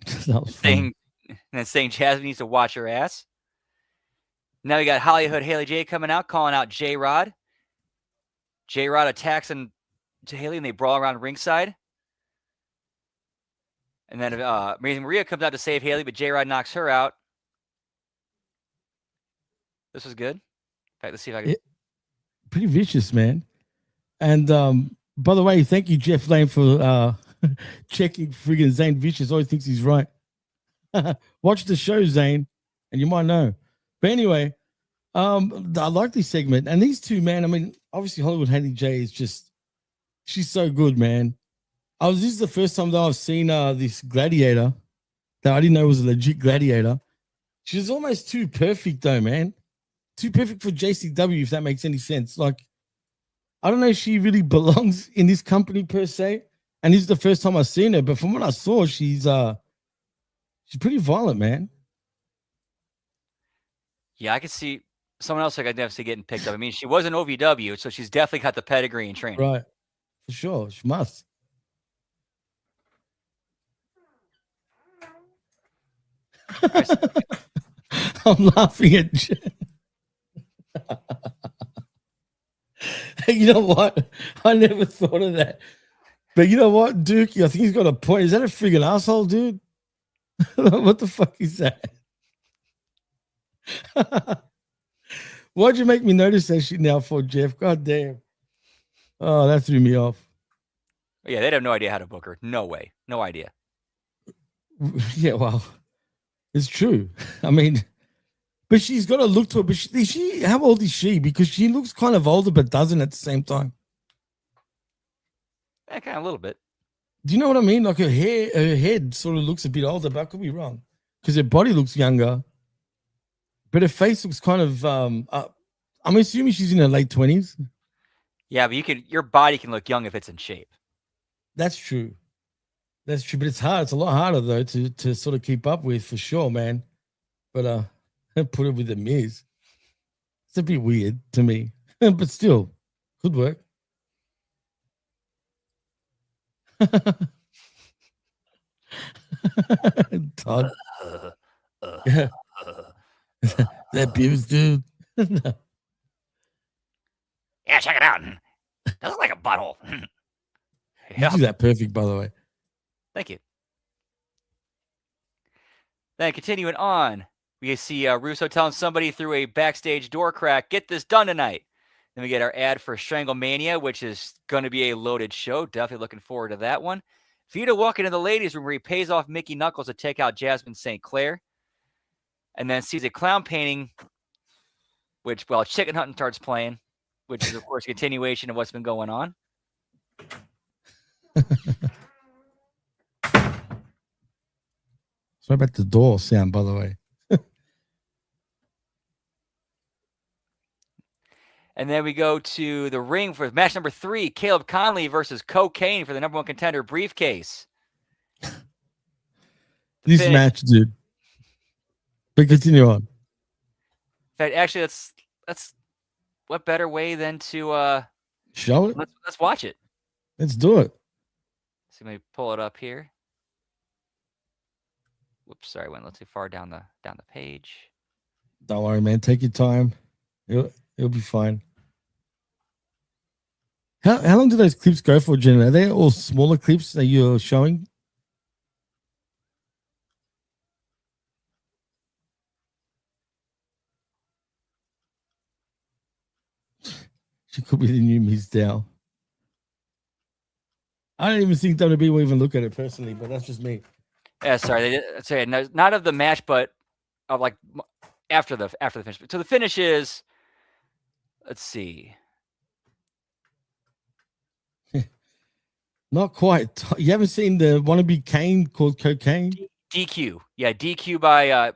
saying Jasmine needs to watch her ass. Now we got Hollywood Haley J coming out, calling out J-Rod. J-Rod attacks Haley and they brawl around ringside. And then Amazing Maria comes out to save Haley, but J-Rod knocks her out. This was good. In fact, let's see if I can. Pretty vicious, man. And by the way, thank you, Jeff Lane, for checking friggin' Zane Vicious. Always thinks he's right. Watch the show, Zane, and you might know. But anyway, I like this segment. And these two, man, I mean, obviously Hollywood Haley J is just, she's so good, man. This is the first time that I've seen this gladiator that I didn't know was a legit gladiator. She's almost too perfect, though, man. too perfect for JCW, if that makes any sense. Like, I don't know if she really belongs in this company per se. And this is the first time I've seen her, but from what I saw, she's pretty violent, man. Yeah, I could see someone else I could definitely see getting picked up. I mean, she was an OVW, so she's definitely got the pedigree and training. Right. For sure. She must. I'm laughing at you know what? I never thought of that. But you know what, Dookie? I think he's got a point. Is that a friggin' asshole, dude? What the fuck is that? Why'd you make me notice that shit now for, Jeff? God damn. Oh, that threw me off. Yeah, they'd have no idea how to book her. No way. No idea. Yeah, well, it's true. I mean, but she's got to look to her. But she, how old is she? Because she looks kind of older, but doesn't at the same time. Yeah, kind of a little bit. Do you know what I mean? Like her head sort of looks a bit older, but I could be wrong. Because her body looks younger. But her face looks kind of I'm assuming she's in her late 20s. Yeah, but your body can look young if it's in shape. That's true. That's true. But it's hard. It's a lot harder though to sort of keep up with, for sure, man. But put it with the Miz. It's a bit weird to me. But still, could work. Todd. Yeah. That Beavis dude. Yeah, check it out. That looks like a butthole. You do that perfect, by the way. Thank you. Then continuing on, we see Russo telling somebody through a backstage door crack, get this done tonight. Then we get our ad for Stranglemania, which is going to be a loaded show. Definitely looking forward to that one. Vito walking into the ladies' room where he pays off Mickey Knuckles to take out Jasmine St. Clair. And then sees a clown painting, which, well, Chicken Hunting starts playing, which is, of course, a continuation of what's been going on. Sorry about the door sound, by the way. And then we go to the ring for match number 3, Caleb Conley versus Cocaine for the number 1 contender briefcase. This match, dude. But continue on. In fact, actually, that's what better way than to show it? Let's watch it. Let's do it. So let me pull it up here. Whoops, sorry, I went a little too far down the page. Don't worry, man. Take your time. It'll be fine. How long do those clips go for, Jen? Are they all smaller clips that you're showing? She could be the new Ms. Dow. I don't even think WWE will even look at it personally, but that's just me. Yeah, sorry. Not of the match, but of like after the finish. So the finish is, let's see. Not quite. You haven't seen the wannabe Kane called Cocaine? DQ. Yeah, DQ by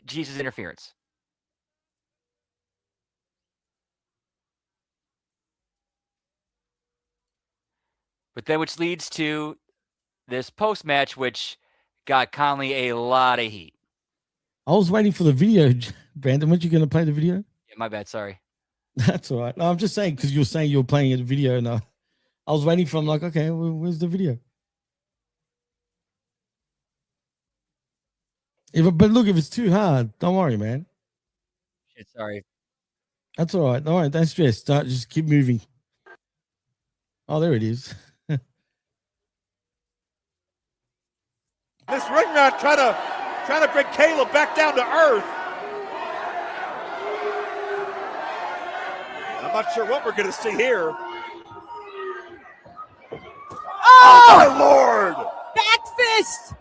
Jesus interference. But then which leads to this post-match, which got Conley a lot of heat. I was waiting for the video, Brandon. Weren't you going to play the video? Yeah, my bad. Sorry. That's all right. No, I'm just saying because you were saying you were playing a video. And I was waiting for him like, okay, well, where's the video? But look, if it's too hard, don't worry, man. Shit, sorry. That's all right. All right, don't stress. Just keep moving. Oh, there it is. This ring rat trying to bring Caleb back down to earth. I'm not sure what we're going to see here. Oh, my Lord! Back fist!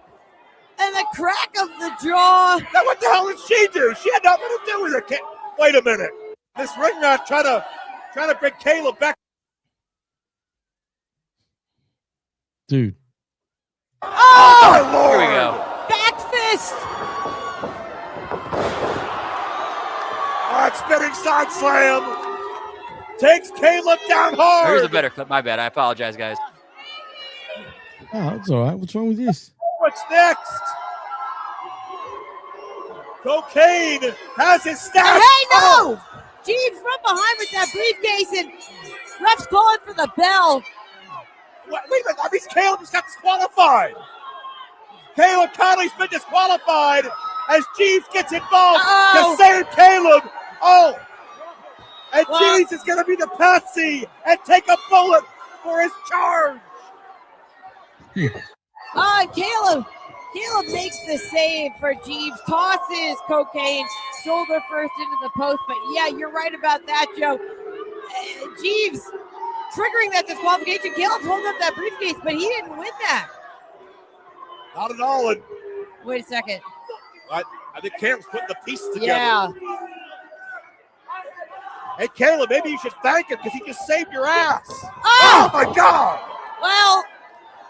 And the crack of the jaw. Now what the hell did she do? She had nothing to do with it. Wait a minute. This ring rat trying to bring Caleb back. Dude. Oh, my Lord! Here we go. Back fist! Oh, it's side slam. Takes Caleb down hard. Here's a better clip. My bad. I apologize, guys. Oh, it's all right. What's wrong with this? What's next? Cocaine has his stash. Hey, no! Jeeves from behind with that briefcase, and ref's calling for the bell. Wait a minute, that means Caleb just got disqualified. Caleb Conley's been disqualified as Jeeves gets involved to save Caleb. Oh, and Jeeves is going to be the patsy and take a bullet for his charge. Caleb makes the save for Jeeves, tosses Cocaine shoulder first into the post. But yeah, you're right about that, Joe. Jeeves triggering that disqualification. Caleb's holding up that briefcase, but he didn't win that. Not at all. And wait a second. I think Caleb's putting the pieces together. Yeah. Hey, Caleb, maybe you should thank him because he just saved your ass. Oh my God. Well,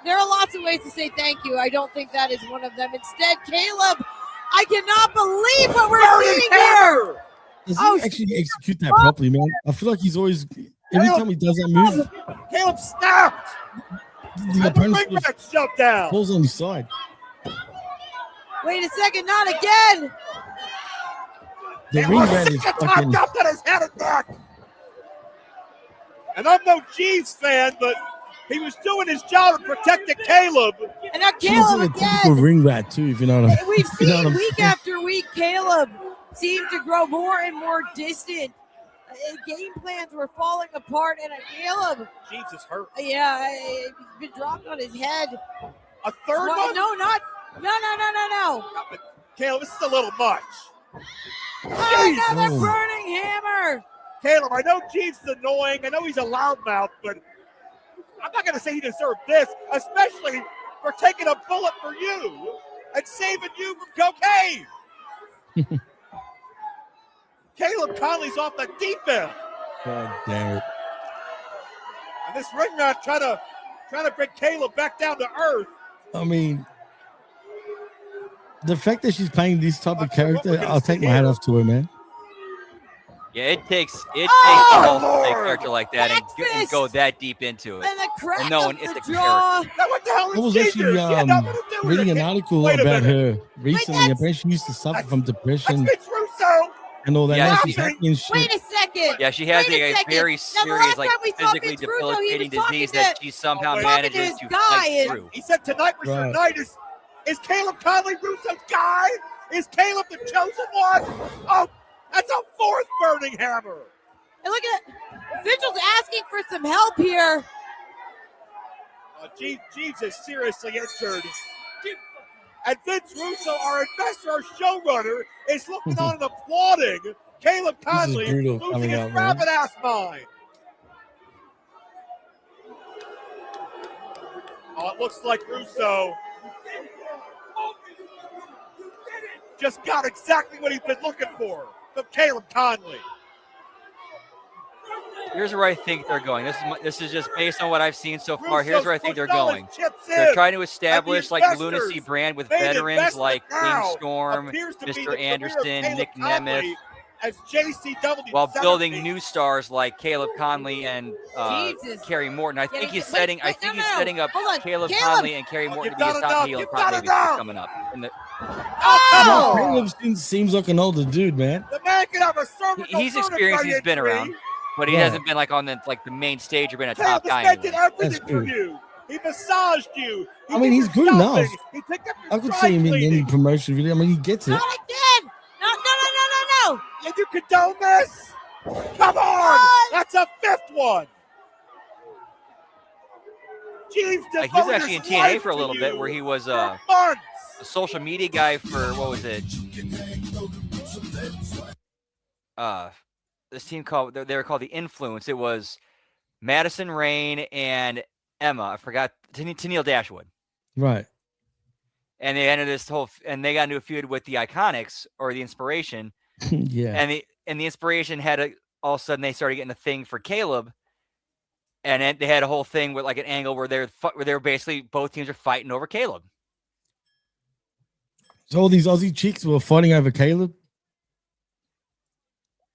there are lots of ways to say thank you. I don't think that is one of them. Instead, Caleb, I cannot believe what we're seeing here. Does he actually execute that properly, man? I feel like he's always, every time he does that move, Caleb snapped. the opponent jumped down. falls on his side. Wait a second, not again. The ring rat is fucking. Jumped on his head and neck. And I'm no Jeeves fan, but he was doing his job and protecting Caleb. And now He's Caleb a typical again. ring rat too, if you know what I'm. We've you know what seen I'm week saying? after week, Caleb seemed to grow more and more distant. Game plans were falling apart, and Caleb. Jeeves is hurt. Yeah, he's been dropped on his head. A third one? No. Caleb, this is a little much. Another burning hammer. Caleb, I know Jeeves is annoying. I know he's a loudmouth, but I'm not going to say he deserved this, especially for taking a bullet for you and saving you from cocaine. Caleb Conley's off the deep end. God damn it. And this ring rat trying to bring Caleb back down to earth. I mean, the fact that she's playing this type of character, I'll take my hat off to her, man. Yeah, it takes a whole big character like that and Breakfast. go that deep into it. And the crack no of one hit the the jaw. Now what the hell I was is actually reading an article Wait a about minute. her recently. Apparently, she used to suffer from depression That's Vince Russo. and all that. Yeah, Now she- she's happy and shit. Wait a second. Yeah, she has Wait a a second. very Now, the serious, last like time we saw physically Vince Russo, he was debilitating talking disease to- that she somehow wait. Talking to manages his to guy fight and- through. He said tonight was your Right. night. Is Caleb Conley Russo's guy? Is Caleb the chosen one? Oh, that's a fourth burning hammer. And look at Vigil's asking for some help here. Jeeves is seriously injured. And Vince Russo, our investor, our showrunner, is looking on and applauding Caleb Conley brutal losing coming his out, man. rabbit ass mind. Oh, it looks like Russo just got exactly what he's been looking for from Caleb Conley. Here's where I think they're going. This is just based on what I've seen so far. Here's Russo's where I think they're pushed all his going. chips They're in. trying to establish like the investors lunacy brand with made veterans investment like now King Storm, appears to be the Mr. career of Anderson, Caleb Nick Conley Nemeth, as JCW while building centerpiece. new stars like Caleb Conley and Jesus. Kerry Morton. I think he's wait, setting. wait, I think no, he's no. setting up Hold on. Caleb Caleb. Conley and Kerry Morton you've to be got a top enough. heel in You've Prop got Baby enough. coming up. In the, Oh! Caleb seems like an older dude, man. The man can have a cervical he's experienced. He's been injury. around, but he Yeah. hasn't been like on the main stage or been a Caleb top guy. has did Anyway. everything That's for good. you. He massaged you. He I mean, did he's your good shopping. enough. He picked up your I could dry see him in any cleaning. promotion video. I mean, he gets it. Not again. No. And you condone this? Come on! That's a fifth one. Jeeves Like, he was devoted actually in his TNA life for a to little you bit, where he was for months. a social media guy for what was it? This team called they were called the Influence. It was Madison Rain and Emma. I forgot Tennille Dashwood. Right. And they ended this and they got into a feud with the Iconics or the Inspiration. Yeah. And the Inspiration had all of a sudden they started getting a thing for Caleb, and then they had a whole thing with like an angle where they're basically both teams are fighting over Caleb. So all these Aussie chicks were fighting over Caleb.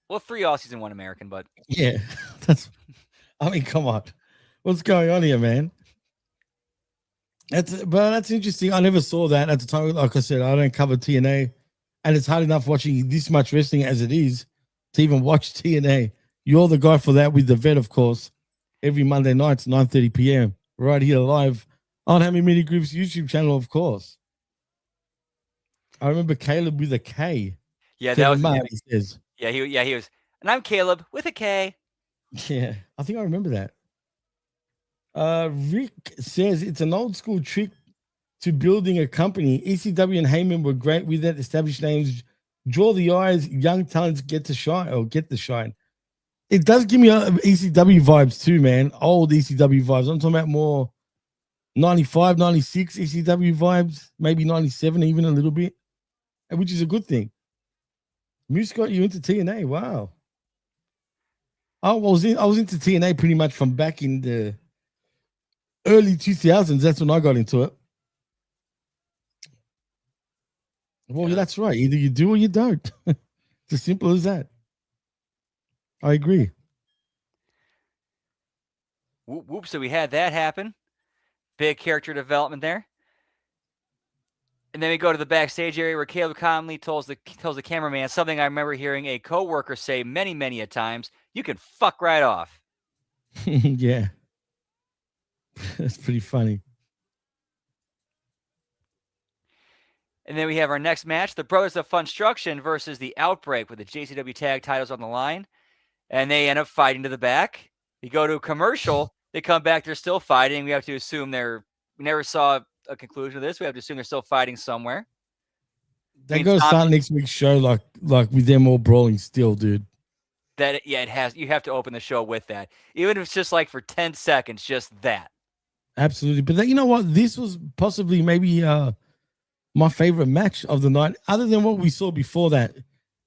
Well, 3 Aussies and 1 American, but Yeah, that's. I mean, come on, what's going on here, man? That's interesting. I never saw that at the time. Like I said, I don't cover TNA, and it's hard enough watching this much wrestling as it is to even watch TNA. You're the guy for that with the vet, of course. Every Monday night, 9:30 p.m. right here live on Hammy Mini Group's YouTube channel, of course. I remember Caleb with a K. yeah, that Kevin was Martin says. yeah, he was. And I'm Caleb with a K. Yeah, I think I remember that. Rick says it's an old school trick to building a company. ECW and Heyman were great with that. Established names draw the eyes. Young talents get to shine or get the shine. It does give me ECW vibes too, man. Old ECW vibes. I'm talking about more 95, 96 ECW vibes, maybe 97 even a little bit, which is a good thing. Moose got you into TNA. Wow. I was into TNA pretty much from back in the early 2000s. That's when I got into it. Well, that's right. Either you do or you don't. It's as simple as that. I agree. Whoop, whoop. So we had that happen. Big character development there. And then we go to the backstage area where Caleb Conley tells the cameraman something I remember hearing a coworker say many, many a times. You can fuck right off. Yeah. That's pretty funny. And then we have our next match, the Brothers of Funstruction versus the Outbreak with the JCW tag titles on the line. And they end up fighting to the back. We go to a commercial. They come back. They're still fighting. We have to assume we never saw a conclusion of this. We have to assume they're still fighting somewhere. They go start next week's show like with them all brawling still, dude. It has. You have to open the show with that. Even if it's just like for 10 seconds, just that. Absolutely. But you know what? This was possibly maybe my favorite match of the night, other than what we saw before that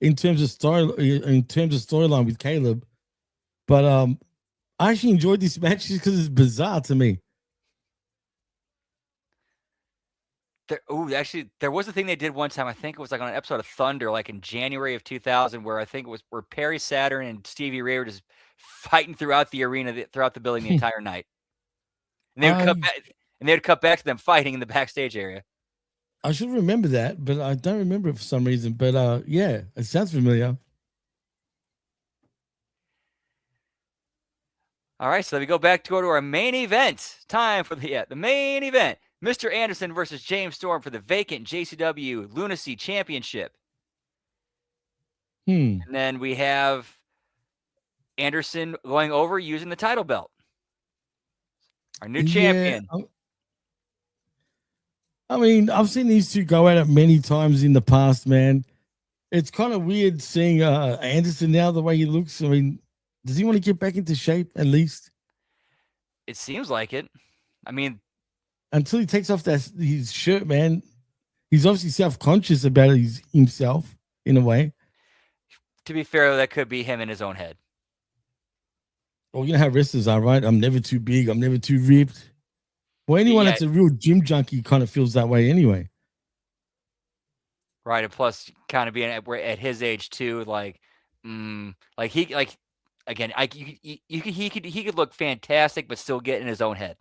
in terms of storyline with Caleb. But I actually enjoyed this match just because it's bizarre to me. Actually, there was a thing they did one time. I think it was like on an episode of Thunder, like in January of 2000, where I think it was where Perry Saturn and Stevie Ray were just fighting throughout the arena, throughout the building the entire night. And they would cut back to them fighting in the backstage area. I should remember that, but I don't remember it for some reason. But yeah, it sounds familiar. All right, so we go to our main event. Time for the main event. Mr. Anderson versus James Storm for the vacant JCW Lunacy Championship. And then we have Anderson going over using the title belt. Our new champion. I mean, I've seen these two go at it many times in the past, man. It's kind of weird seeing Anderson now, the way he looks. I mean, does he want to get back into shape at least? It seems like it. I mean, until he takes off his shirt, man, he's obviously self-conscious about himself in a way. To be fair, that could be him in his own head. Well, you know how wrestlers are, right? I'm never too big. I'm never too ripped. Well, anyone that's a real gym junkie kind of feels that way anyway. Right, and plus, kind of being at his age too, he could look fantastic, but still get in his own head.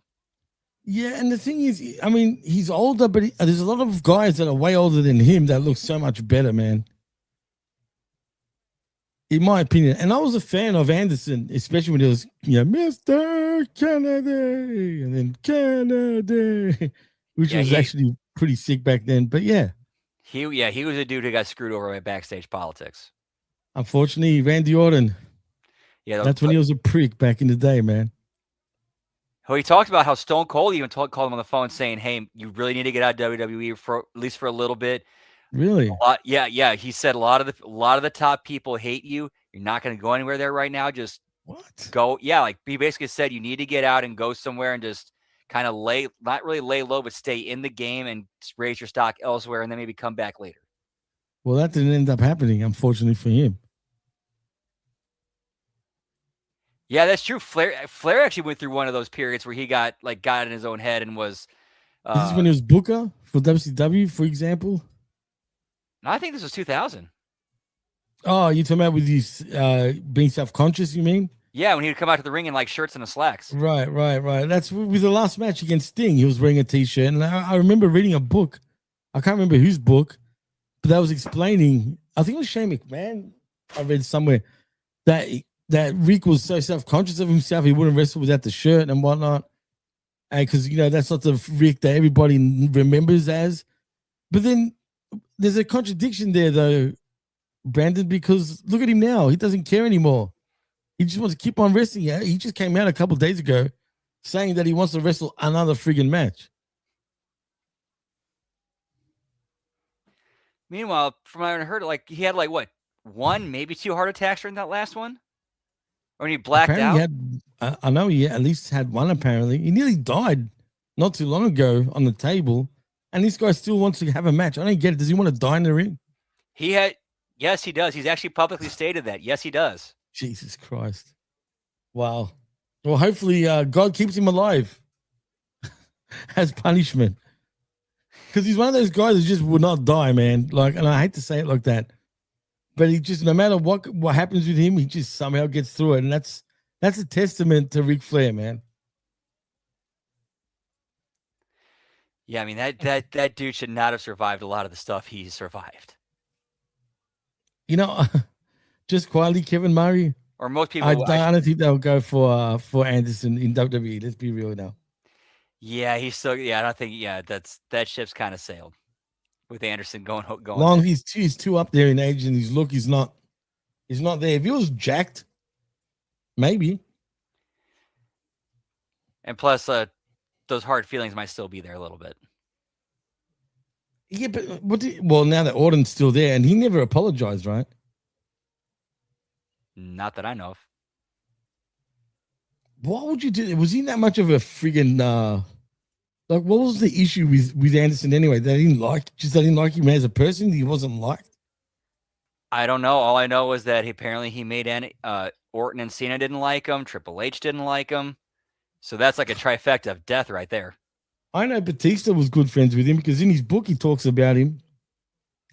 Yeah, and the thing is, I mean, he's older, but there's a lot of guys that are way older than him that look so much better, man. In my opinion. And I was a fan of Anderson, especially when he was, Mr. Kennedy, and then Kennedy, which was actually pretty sick back then. But yeah. He was a dude who got screwed over by backstage politics. Unfortunately, Randy Orton. Yeah, that's when he was a prick back in the day, man. Oh, he talked about how Stone Cold even called him on the phone saying, "Hey, you really need to get out of WWE for at least for a little bit." Really? Yeah. He said a lot of the top people hate you. You're not going to go anywhere there right now. Just go. Yeah, like he basically said, you need to get out and go somewhere and just kind of not really lay low, but stay in the game and raise your stock elsewhere, and then maybe come back later. Well, that didn't end up happening, unfortunately for him. Yeah, that's true. Flair actually went through one of those periods where he got in his own head and was. This is when he was Booker for WCW, for example. No, I think this was 2000. Oh, you talking about with his being self-conscious, you mean? Yeah, when he would come out to the ring in like shirts and the slacks. Right. That's with the last match against Sting. He was wearing a t-shirt, and I remember reading a book. I can't remember whose book, but that was explaining. I think it was Shane McMahon. I read somewhere that Rick was so self-conscious of himself he wouldn't wrestle without the shirt and whatnot, and because that's not the Rick that everybody remembers as. But then there's a contradiction there, though, Brandon, because look at him now. He doesn't care anymore. He just wants to keep on wrestling. Yeah? He just came out a couple of days ago saying that he wants to wrestle another friggin' match. Meanwhile, from what I heard, like he had like what, 1, maybe 2 heart attacks during that last one, or when he blacked Apparently out. I know he at least had one. Apparently, he nearly died not too long ago on the table, and this guy still wants to have a match. I don't get it. Does he want to die in the ring? Yes, he does. He's actually publicly stated that. Yes, he does. Jesus Christ! Wow. Well, hopefully, God keeps him alive as punishment, because he's one of those guys that just would not die, man. Like, and I hate to say it like that, but he just, no matter what happens with him, he just somehow gets through it, and that's a testament to Ric Flair, man. Yeah, I mean that dude should not have survived a lot of the stuff he survived. Just quietly, Kevin Murray. Or most people. I don't think they'll go for Anderson in WWE. Let's be real now. Yeah, he's still. Yeah, I don't think. Yeah, that ship's kind of sailed with Anderson going. Long he's too up there in age, and his look is not there. If he was jacked, maybe. And plus, those hard feelings might still be there a little bit. Yeah, but now that Orton's still there, and he never apologized, right? Not that I know of. What would you do? Was he that much of a friggin' like? What was the issue with Anderson anyway? They didn't like him as a person. He wasn't liked. I don't know. All I know was that he made Orton and Cena didn't like him. Triple H didn't like him. So that's like a trifecta of death right there. I know Batista was good friends with him because in his book he talks about him.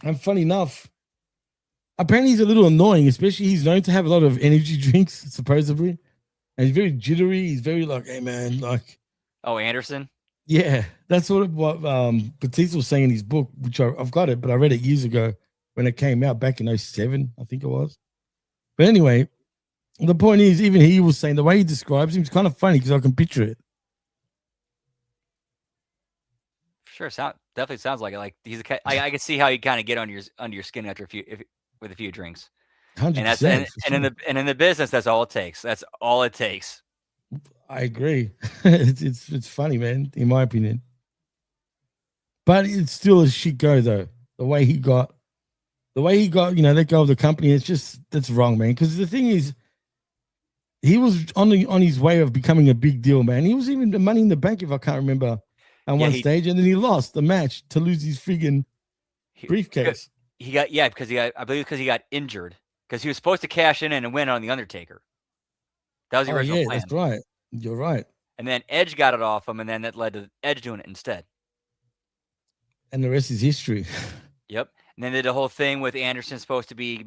And funny enough, apparently he's a little annoying, especially he's known to have a lot of energy drinks, supposedly. And he's very jittery. He's very like, hey, man, like. Oh, Anderson? Yeah, that's what Batista was saying in his book, which I've got it, but I read it years ago when it came out back in 2007, I think it was. But anyway, the point is, even he was saying the way he describes him is kind of funny because I can picture it. Sure, definitely sounds like it. Like he's I can see how you kind of get under your skin after with a few drinks. 100%. And in the business, that's all it takes. That's all it takes. I agree. It's funny, man, in my opinion. But it's still a shit go though. The way he got, let go of the company. That's wrong, man. Because the thing is, he was on his way of becoming a big deal, man. He was even the Money in the Bank, if I can't remember, on one stage, and then he lost the match to lose his friggin' briefcase. I believe because he got injured because he was supposed to cash in and win on the Undertaker. That was the original plan. That's right. You're right. And then Edge got it off him, and then that led to Edge doing it instead. And the rest is history. Yep. And then they did the whole thing with Anderson supposed to be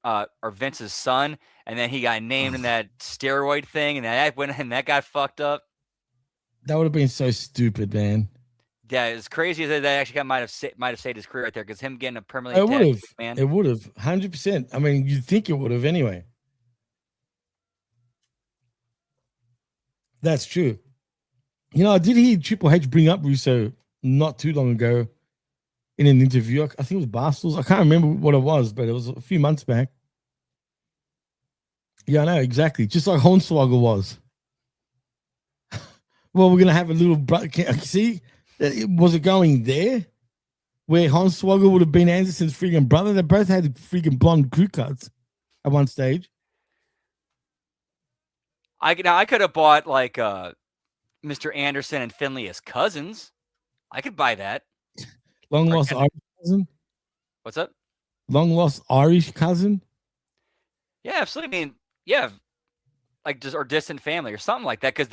or Vince's son, and then he got named in that steroid thing, and that got fucked up. That would have been so stupid, man. Yeah, as crazy as that actually might have saved his career right there, because him getting a permanent tattoo, man. It would have 100%. I mean, you'd think it would have anyway. That's true. I did hear Triple H bring up Russo not too long ago in an interview. I think it was Barstools. I can't remember what it was, but it was a few months back. Yeah, I know, exactly. Just like Hornswoggle was. Well, we're going to have a little... See? Was it going there? Where Hornswoggle would have been Anderson's freaking brother? They both had freaking blonde crew cuts at one stage. I could have bought like Mr. Anderson and Finley as cousins. I could buy that. Long lost Irish cousin? What's up? Long lost Irish cousin? Yeah, absolutely. I mean, yeah, like just or distant family or something like that. Because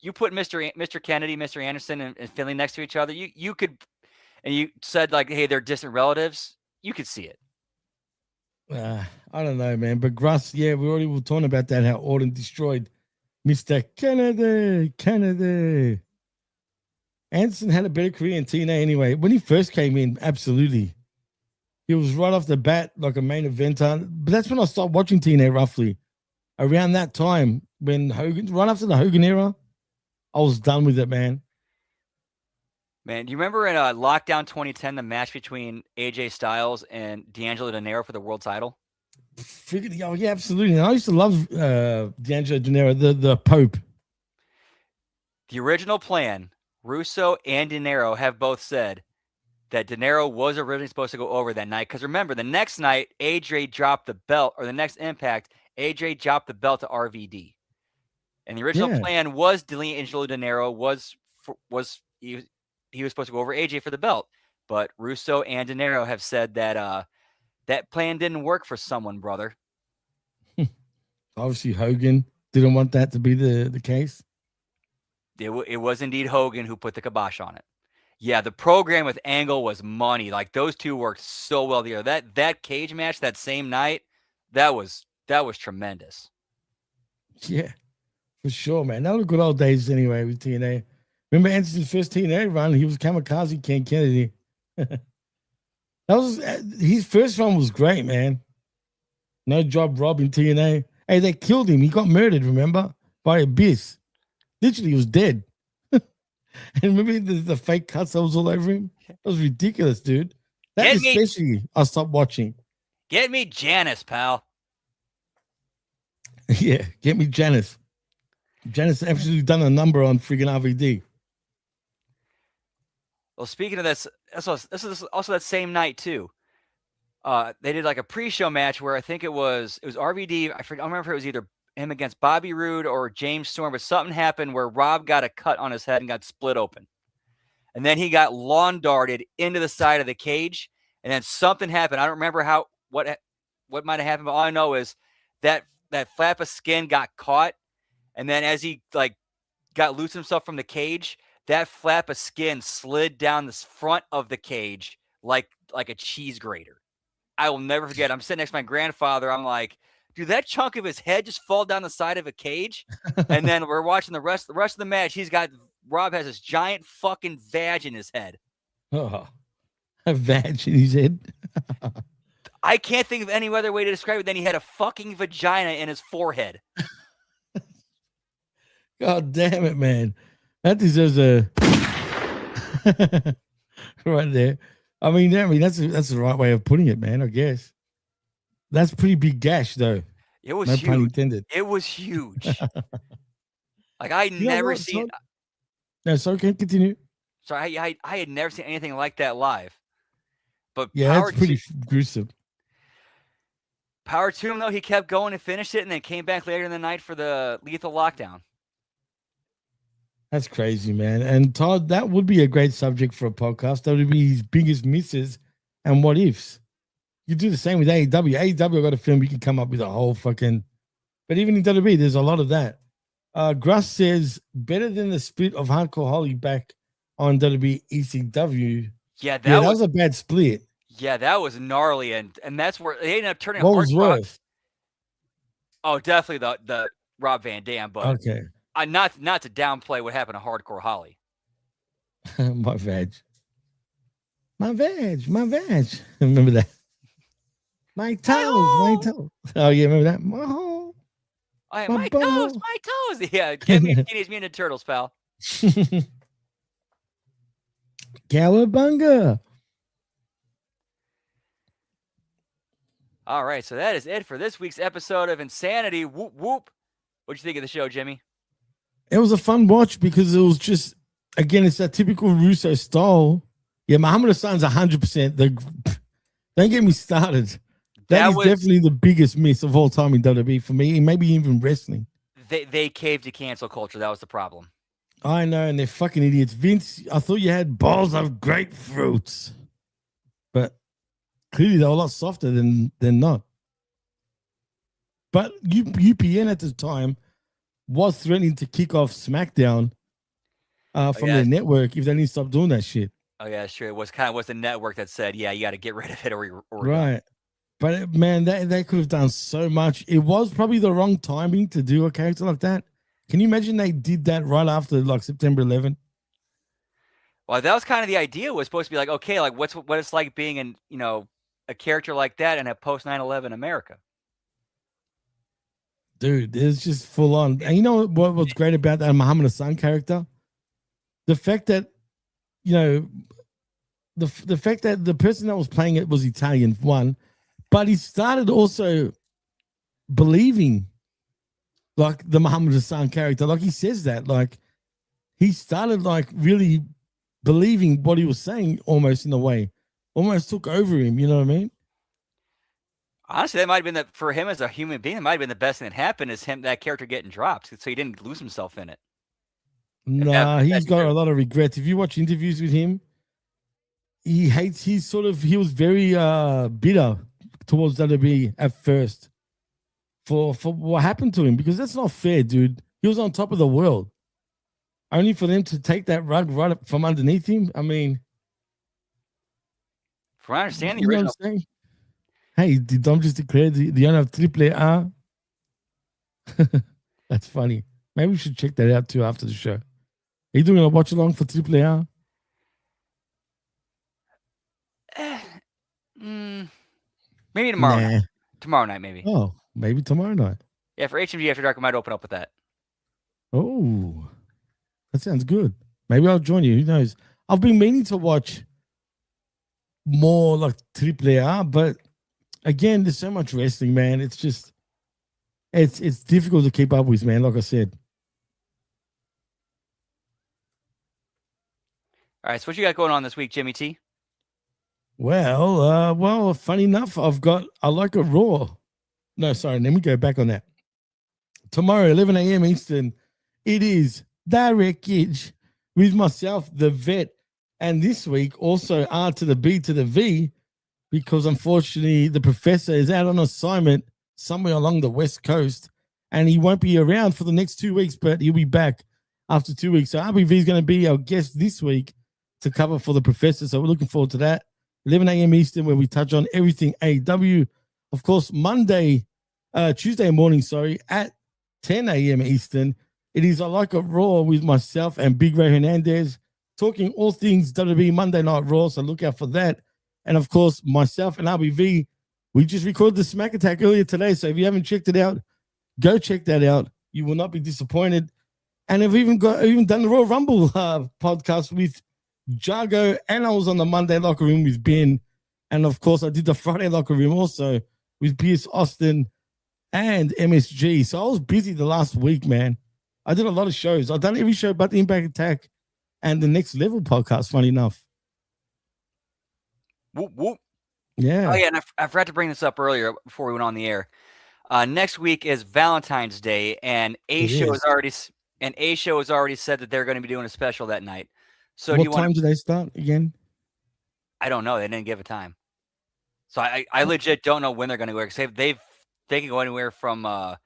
you put Mr. Kennedy, Mr. Anderson, and Finley next to each other. You could, and you said like, hey, they're distant relatives. You could see it. I don't know, man. But Gruss, yeah, we already were talking about that, how Orton destroyed Mr. Canada. Anderson had a better career in TNA anyway. When he first came in, absolutely. He was right off the bat like a main eventer. But that's when I stopped watching TNA roughly. Around that time, when Hogan, right after the Hogan era, I was done with it, man. Man, do you remember in Lockdown 2010, the match between AJ Styles and D'Angelo De Niro for the world title? Oh, yeah, absolutely. And I used to love D'Angelo De Niro, the Pope. The original plan, Russo and De Niro have both said that De Niro was originally supposed to go over that night. Because remember, the next night, AJ dropped the belt, or the next Impact, AJ dropped the belt to RVD. And the original plan was D'Angelo De Niro he was supposed to go over AJ for the belt. But Russo and De Niro have said that that plan didn't work for someone, brother. Obviously, Hogan didn't want that to be the case. It was indeed Hogan who put the kibosh on it. Yeah, the program with Angle was money. Like, those two worked so well together. That cage match that same night, that was tremendous. Yeah, for sure, man. That was good old days anyway with TNA. Remember Anderson's first TNA run? He was Kamikaze Ken Kennedy. That was his first run was great, man. No job Rob in TNA. Hey, they killed him. He got murdered, remember? By Abyss. Literally, he was dead. And remember the fake cuts that was all over him? That was ridiculous, dude. That especially, I stopped watching. Get me Janice, pal. Yeah, get me Janice. Janice actually done a number on freaking RVD. Well, speaking of this is also that same night too. They did like a pre-show match where I think it was RVD. I don't remember if it was either him against Bobby Roode or James Storm, but something happened where Rob got a cut on his head and got split open. And then he got lawn darted into the side of the cage, and then something happened. I don't remember what might have happened, but all I know is that flap of skin got caught, and then as he got loose himself from the cage, that flap of skin slid down the front of the cage like a cheese grater. I will never forget. I'm sitting next to my grandfather. I'm like, dude, that chunk of his head just fall down the side of a cage. And then we're watching the rest of the match. Rob has this giant fucking vag in his head. Oh, a vag in his head. I can't think of any other way to describe it than he had a fucking vagina in his forehead. God damn it, man. That deserves a right there. I mean, that's the right way of putting it, man, I guess. That's pretty big gash, though. It was no huge. pun intended. It was huge. I never seen. No, sorry, can't continue. Sorry, I had never seen anything like that live. But yeah, that's pretty gruesome. Power to him, though. He kept going and finished it, and then came back later in the night for the Lethal Lockdown. That's crazy, man. And Todd, that would be a great subject for a podcast. That would be his biggest misses and what ifs. You do the same with AEW. AEW got a film, you can come up with a whole fucking. But even in WWE, there's a lot of that. Gruss says better than the split of Hardcore Holly back on WWE ECW. Yeah, that was a bad split. Yeah, that was gnarly, and that's where they ended up turning. What was worse? Oh, definitely the Rob Van Dam, but okay. Not to downplay what happened to Hardcore Holly. My vag. Remember that? My toes. Oh yeah, remember that? My toes. Yeah, give me Teenage Mutant Ninja Turtles, pal. Cowabunga. All right, so that is it for this week's episode of Insanity. Whoop whoop. What'd you think of the show, Jimmy? It was a fun watch because it was just, again, it's that typical Russo style. Yeah, Muhammad Hassan's 100%. Don't get me started. That is definitely the biggest miss of all time in WWE for me, and maybe even wrestling. They caved to cancel culture. That was the problem. I know, and they're fucking idiots. Vince, I thought you had balls of grapefruits. But clearly they were a lot softer than not. But UPN at the time was threatening to kick off SmackDown from their network if they didn't stop doing that shit. Oh yeah, sure. It was the network that said, "Yeah, you got to get rid of it," or right. But man, they could have done so much. It was probably the wrong timing to do a character like that. Can you imagine they did that right after like September 11? Well, that was kind of the idea. Was supposed to be like, okay, like what it's like being in, a character like that in a post 9/11 America. Dude, it's just full on. And you know what's great about that Muhammad Hassan character? The fact that, the fact that the person that was playing it was Italian, one, but he started also believing like the Muhammad Hassan character. Like he says that, like he started like really believing what he was saying almost in a way, almost took over him. You know what I mean? Honestly, that might have been for him as a human being. It might have been the best thing that happened is that character getting dropped, so he didn't lose himself in it. Nah, he's got a lot of regrets. If you watch interviews with him, he hates. He was very bitter towards WWE at first for what happened to him, because that's not fair, dude. He was on top of the world, only for them to take that rug right up from underneath him. I mean, from what I understand, the original. Hey, did Dom just declare the owner of AAA? That's funny. Maybe we should check that out too after the show. Are you doing a watch along for AAA? Maybe tomorrow night. Tomorrow night, maybe. Oh, maybe tomorrow night. Yeah, for HMG After Dark, I might open up with that. Oh, that sounds good. Maybe I'll join you. Who knows? I've been meaning to watch more like AAA, but again, there's so much wrestling, man. It's just, it's difficult to keep up with, man. Like I said. All right, so what you got going on this week, Jimmy T? Well, funny enough, I like a Raw. No, sorry, let me go back on that. Tomorrow, 11 a.m. Eastern, it is Direct Edge with myself, the Vet, and this week also R to the B to the V, because unfortunately the professor is out on assignment somewhere along the West Coast, and he won't be around for the next 2 weeks, but he'll be back after 2 weeks. So RBV is going to be our guest this week to cover for the professor. So we're looking forward to that. 11 a.m. Eastern, where we touch on everything AW. Of course, Tuesday morning, at 10 a.m. Eastern, it is I Like It Raw with myself and Big Ray Hernandez, talking all things WWE Monday Night Raw, so look out for that. And of course, myself and RBV, we just recorded the Smack Attack earlier today, so if you haven't checked it out, go check that out. You will not be disappointed. And I've even done the Royal Rumble podcast with Jargo, and I was on the Monday Locker Room with Ben, and of course I did the Friday Locker Room also with Pierce Austin and MSG. So I was busy the last week, man. I did a lot of shows. I've done every show but the Impact Attack and the Next Level podcast, funny enough. Whoop, whoop. Yeah. Oh, yeah, and I forgot to bring this up earlier before we went on the air. Next week is Valentine's Day, and A Show has already said that they're going to be doing a special that night. So what time do they start again? I don't know. They didn't give a time. So I legit don't know when they're going to work. They can go anywhere from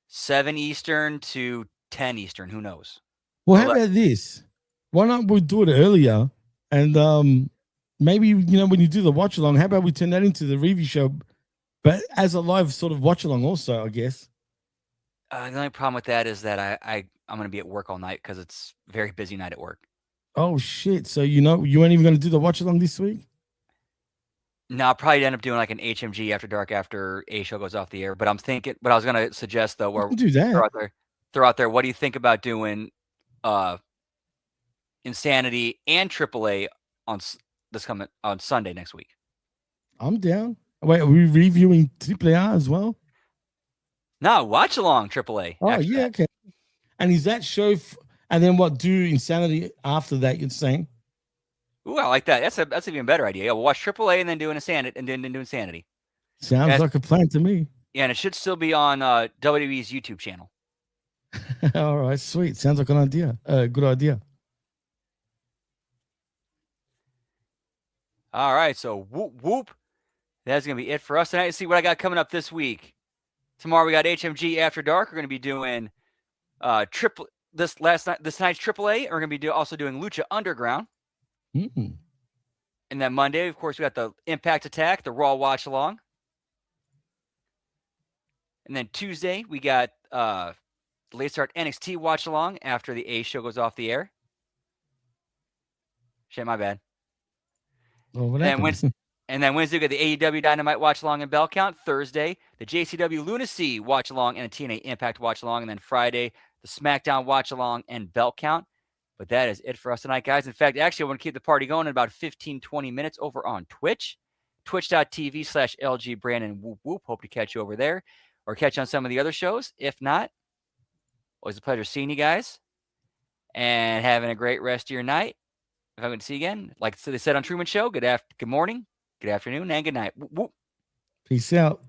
7 Eastern to 10 Eastern. Who knows? Well, how about this? Why not we do it earlier? And maybe, when you do the watch along, how about we turn that into the review show, but as a live sort of watch along also, I guess. The only problem with that is that I'm going to be at work all night because it's a very busy night at work. Oh, shit. So, you weren't even going to do the watch along this week? No, I'll probably end up doing like an HMG After Dark after A Show goes off the air. But I was going to suggest, though, where do that. Throw out there, what do you think about doing Insanity and AAA on Sunday next week? I'm down. Wait, are we reviewing AAA as well? No, watch along AAA. Oh, yeah, okay. And is that show... and then what? Do Insanity after that? You're saying? Ooh, I like that. That's an even better idea. Yeah, we'll watch AAA and then do Insanity, and then do Insanity. Sounds like a plan to me. Yeah, and it should still be on WWE's YouTube channel. All right, sweet. Sounds like an idea. Good idea. All right, so whoop whoop. That's gonna be it for us tonight. Let's see what I got coming up this week. Tomorrow we got HMG After Dark. We're gonna be doing this night's AAA. We're gonna be also doing Lucha Underground. Mm-hmm. And then Monday, of course, we got the Impact Attack, the Raw Watch Along. And then Tuesday, we got the late start NXT watch along after the A show goes off the air. Shit, my bad. Oh, what And happened? then Wednesday, we got the AEW Dynamite watch along and bell count. Thursday, the JCW Lunacy watch along and a TNA Impact watch along. And then Friday, the SmackDown watch along and bell count. But that is it for us tonight, guys. In fact, actually, I want to keep the party going in about 15, 20 minutes over on Twitch. Twitch.tv/LG Brandon Whoop Whoop. Hope to catch you over there or catch on some of the other shows. If not, always a pleasure seeing you guys and having a great rest of your night. If I'm going to see you again, like they said on Truman Show, good morning, good afternoon, and good night. Whoop, whoop. Peace out.